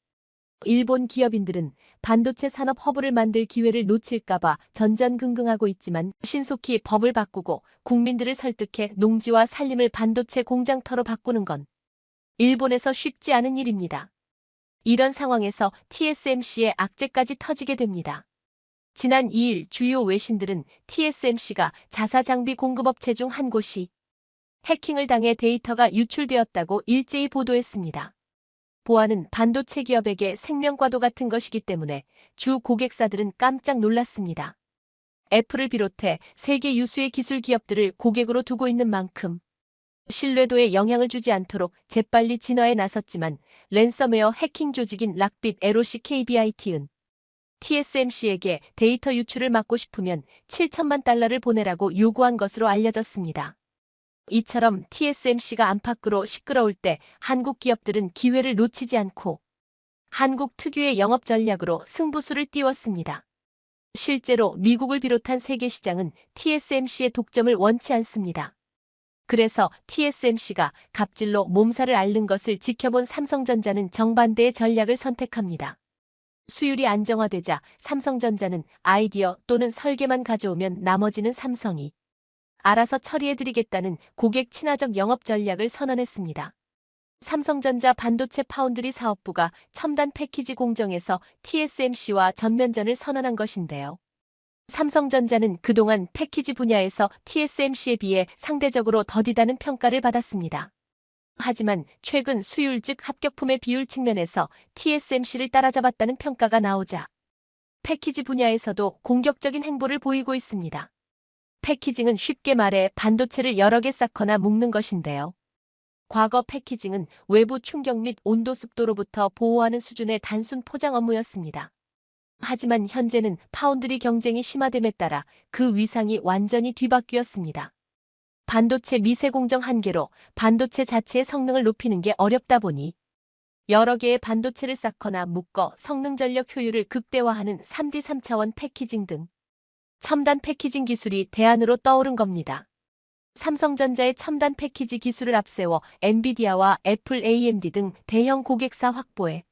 A: 일본 기업인들은 반도체 산업 허브를 만들 기회를 놓칠까봐 전전긍긍하고 있지만 신속히 법을 바꾸고 국민들을 설득해 농지와 산림을 반도체 공장터로 바꾸는 건 일본에서 쉽지 않은 일입니다. 이런 상황에서 TSMC의 악재까지 터지게 됩니다. 지난 2일 주요 외신들은 TSMC가 자사 장비 공급업체 중 한 곳이 해킹을 당해 데이터가 유출되었다고 일제히 보도했습니다. 보안은 반도체 기업에게 생명과도 같은 것이기 때문에 주 고객사들은 깜짝 놀랐습니다. 애플을 비롯해 세계 유수의 기술 기업들을 고객으로 두고 있는 만큼 신뢰도에 영향을 주지 않도록 재빨리 진화에 나섰지만 랜섬웨어 해킹 조직인 락빗 에로시 KBIT은 TSMC에게 데이터 유출을 막고 싶으면 7천만 달러를 보내라고 요구한 것으로 알려졌습니다. 이처럼 TSMC가 안팎으로 시끄러울 때 한국 기업들은 기회를 놓치지 않고 한국 특유의 영업 전략으로 승부수를 띄웠습니다. 실제로 미국을 비롯한 세계 시장은 TSMC의 독점을 원치 않습니다. 그래서 TSMC가 갑질로 몸살을 앓는 것을 지켜본 삼성전자는 정반대의 전략을 선택합니다. 수율이 안정화되자 삼성전자는 아이디어 또는 설계만 가져오면 나머지는 삼성이 알아서 처리해드리겠다는 고객 친화적 영업 전략을 선언했습니다. 삼성전자 반도체 파운드리 사업부가 첨단 패키지 공정에서 TSMC와 전면전을 선언한 것인데요. 삼성전자는 그동안 패키지 분야에서 TSMC에 비해 상대적으로 더디다는 평가를 받았습니다. 하지만 최근 수율 즉 합격품의 비율 측면에서 TSMC를 따라잡았다는 평가가 나오자 패키지 분야에서도 공격적인 행보를 보이고 있습니다. 패키징은 쉽게 말해 반도체를 여러 개 쌓거나 묶는 것인데요. 과거 패키징은 외부 충격 및 온도 습도로부터 보호하는 수준의 단순 포장 업무였습니다. 하지만 현재는 파운드리 경쟁이 심화됨에 따라 그 위상이 완전히 뒤바뀌었습니다. 반도체 미세 공정 한계로 반도체 자체의 성능을 높이는 게 어렵다 보니 여러 개의 반도체를 쌓거나 묶어 성능 전력 효율을 극대화하는 3D 3차원 패키징 등 첨단 패키징 기술이 대안으로 떠오른 겁니다. 삼성전자의 첨단 패키지 기술을 앞세워 엔비디아와 애플, AMD 등 대형 고객사 확보에